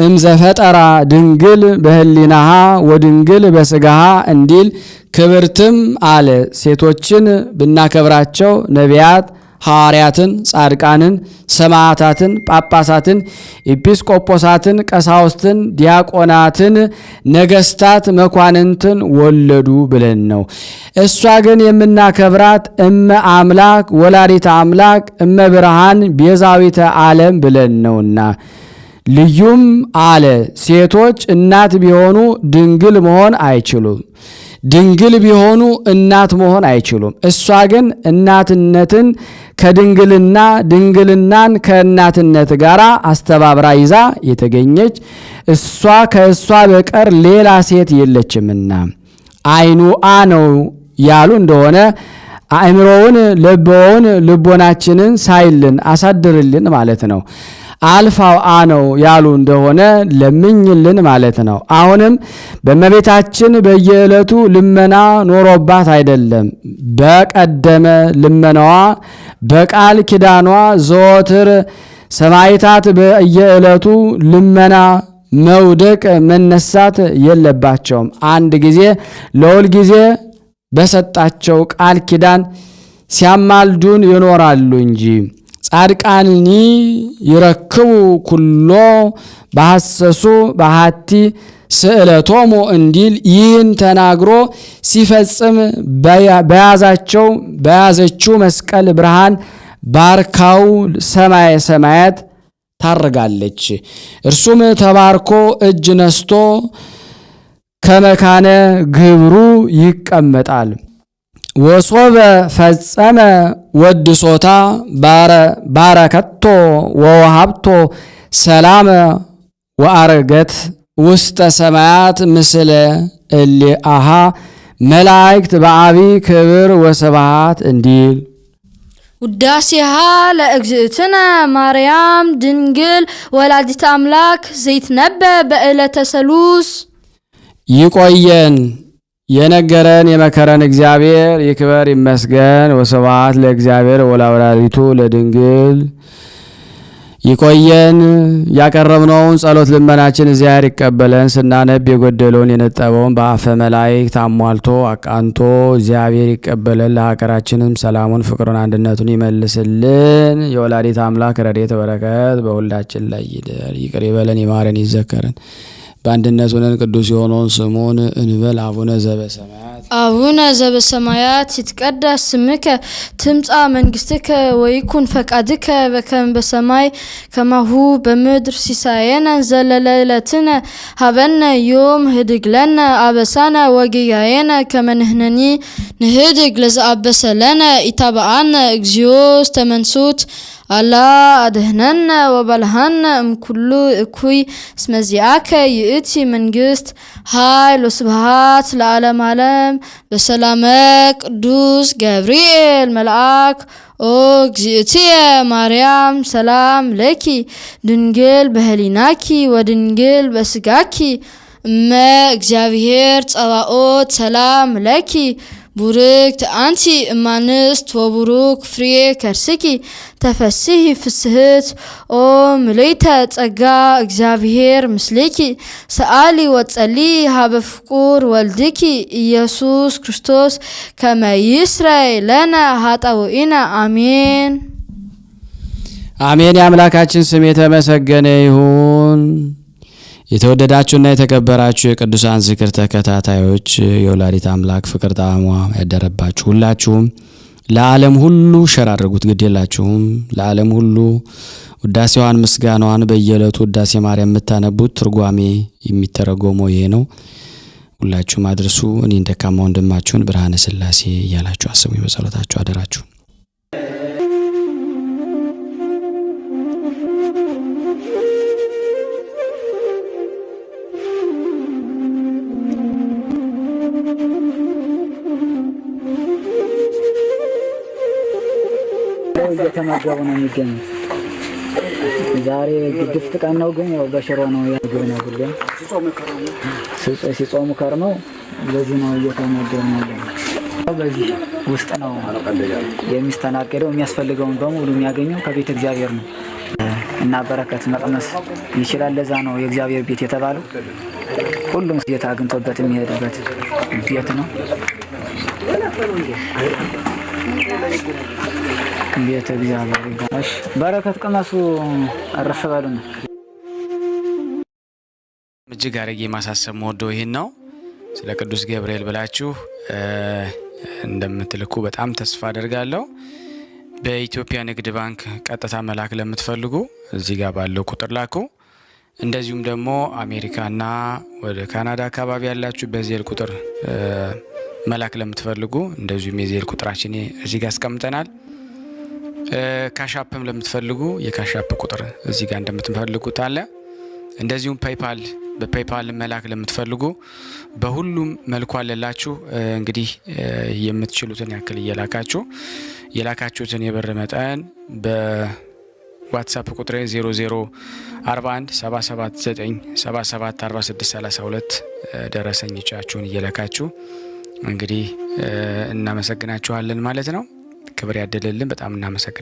እምዘፈጠራ ድንግል በህሊናሃ ወድንግል በስጋሃ እንዲል ክብርትም አለ ሴቶችን ብናከብራቸው ነቢያት ሐዋርያትን ጻድቃንን ሰማዕታትን ጳጳሳትን ኤጲስቆጶሳትን ቀሳውስትን ዲያቆናትን ነገስታት መኳንንትን ወለዱ ብለን ነው። እሷ ግን የምናከብራት እመ አምላክ ወላዲተ አምላክ እመ ብርሃን ቤዛዊተ ዓለም ብለን ነውና። ልዩም አለ ሴቶች እናት ቢሆኑ ድንግል መሆን አይችሉም፣ ድንግል ቢሆኑ እናት መሆን አይችሉም። እሷ ግን እናትነትን ከድንግልና ድንግልናን ከእናትነት ጋር አስተባብራ ይዛ የተገኘች እሷ ከእሷ በቀር ሌላ ሴት የለችምና። አይኑአ ነው ያሉ እንደሆነ አእምሮውን ልቦውን ልቦናችንን ሳይልን አሳድርልን ማለት ነው። አልፋው አ ነው ያሉ እንደሆነ ለምኝልን ማለት ነው። አሁንም በእመቤታችን በየዕለቱ ልመና ኖሮባት አይደለም። በቀደመ ልመናዋ በቃል ኪዳኗ ዘወትር ሰማዕታት በየዕለቱ ልመና መውደቅ መነሳት የለባቸውም። አንድ ጊዜ ለሁል ጊዜ በሰጣቸው ቃል ኪዳን ሲያማልዱን ይኖራሉ እንጂ። ጻድቃንኒ ይረክቡ ኩሎ ባሐሰሱ ባሃቲ ስዕለቶሙ እንዲል ይህን ተናግሮ ሲፈጽም በያዘችው መስቀል ብርሃን ባርካው ሰማየ ሰማያት ታርጋለች። እርሱም ተባርኮ እጅ ነስቶ ከመካነ ግብሩ ይቀመጣል። ወሶበ ፈጸመ ወድሶታ ባረከቶ ወወሃብቶ ሰላመ ወአረገት ውስተ ሰማያት ምስለ እሊአሃ መላእክት በአቢ ክብር ወስብሐት እንዲል ውዳሴሃ ለእግዝእትነ ማርያም ድንግል ወላዲተ አምላክ ዘይትነበብ በዕለተ ሰሉስ። ይቆየን። የነገረን የመከረን እግዚአብሔር ይክበር ይመስገን። ወስብሐት ለእግዚአብሔር ወለወላዲቱ ለድንግል። ይቆየን። ያቀረብነውን ጸሎት ልመናችን እግዚአብሔር ይቀበለን። ስናነብ የጎደለውን የነጠበውን በአፈ መላእክት አሟልቶ አቃንቶ እግዚአብሔር ይቀበለን። ለሀገራችንም ሰላሙን፣ ፍቅሩን፣ አንድነቱን ይመልስልን። የወላዲት አምላክ ረድኤት በረከት በሁላችን ላይ ይደር። ይቅር ይበለን፣ ይማረን፣ ይዘከረን። በአንድነት ሆነን ቅዱስ የሆነውን ስሙን እንበል። አቡነ ዘበሰማያት አቡነ ዘበሰማያት ይትቀደስ ስምከ ትምጻእ መንግስትከ ወይኩን ፈቃድከ በከመ በሰማይ ከማሁ በምድር ሲሳየነ ዘለለዕለትነ ሀበነ ዮም ህድግ ለነ አበሳነ ወጌጋየነ ከመ ንሕነኒ ንህድግ ለዘአበሰ ለነ ኢታብአነ እግዚኦ ውስተ መንሱት አላ አድህነነ ወበልሃነ እምኩሉ እኩይ እስመ ዚአከ ይእቲ መንግስት ኃይል ወስብሐት ለዓለም ዓለም። በሰላመ ቅዱስ ገብርኤል መልአክ ኦ እግዚእትየ ማርያም ሰላም ለኪ ድንግል በህሊናኪ ወድንግል በስጋኪ እመ እግዚአብሔር ጸባኦት ሰላም ለኪ ቡርክት አንቲ እማንስት ወቡሩክ ፍሬ ከርስኪ ተፈስሒ ፍስህት ኦ ምልዕተ ጸጋ እግዚአብሔር ምስሌኪ ሰአሊ ወጸሊ ሀበ ፍቁር ወልድኪ ኢየሱስ ክርስቶስ ከመ ይስረይ ለነ ኃጣውኢነ አሜን። አሜን። የአምላካችን ስም የተመሰገነ ይሁን። የተወደዳችሁና የተከበራችሁ የቅዱሳን ዝክር ተከታታዮች የወላዲት አምላክ ፍቅር ጣዕሟ ያደረባችሁ ሁላችሁም ለዓለም ሁሉ ሸር አድርጉት። ግድ የላችሁም። ለዓለም ሁሉ ውዳሴዋን ምስጋናዋን በየዕለቱ ውዳሴ ማርያም የምታነቡት ትርጓሜ የሚተረጎመው ይሄ ነው። ሁላችሁም አድርሱ። እኔን ደካማ ወንድማችሁን ብርሃነ ሥላሴ እያላችሁ አስቡ። በጸሎታችሁ አደራችሁ። እየተመገቡ ነው የሚገኙት። ዛሬ ግድፍት ቀን ነው፣ ግን ያው በሽሮ ነው ያገኘ ነው ሁሉ ሲጾሙ ከርመው በዚህ ነው እየተመገቡ ነው። በዚህ ውስጥ ነው የሚስተናገደው። የሚያስፈልገውን በሙሉ የሚያገኘው ከቤተ እግዚአብሔር ነው እና በረከት መቅመስ ይችላል። ለዛ ነው የእግዚአብሔር ቤት የተባለው። ሁሉም ጌታ አግኝቶበት የሚሄድበት ቤት ነው። ቤተ እግዚአብሔር ይባላል። በረከት ቅመሱ፣ አረፍ በሉ ነው። እጅግ አድርጌ ማሳሰብ ወደው ይሄን ነው። ስለ ቅዱስ ገብርኤል ብላችሁ እንደምትልኩ በጣም ተስፋ አደርጋለሁ። በኢትዮጵያ ንግድ ባንክ ቀጥታ መላክ ለምትፈልጉ እዚህ ጋር ባለው ቁጥር ላኩ። እንደዚሁም ደግሞ አሜሪካና ወደ ካናዳ አካባቢ ያላችሁ በዜል ቁጥር መላክ ለምትፈልጉ እንደዚሁም የዜል ቁጥራችን እዚህ ጋር አስቀምጠናል። ካሻፕም ለምትፈልጉ የካሻፕ ቁጥር እዚህ ጋር እንደምትፈልጉት አለ። እንደዚሁም በፔይፓል መላክ ለምትፈልጉ በሁሉም መልኩ አለላችሁ። እንግዲህ የምትችሉትን ያክል እየላካችሁ የላካችሁትን የብር መጠን በዋትስአፕ ቁጥሬ 0041 779 77 46 32 ደረሰኝ ጫችሁን እየላካችሁ እንግዲህ እናመሰግናችኋለን ማለት ነው። ክብር ያደለልን። በጣም እናመሰግናለን።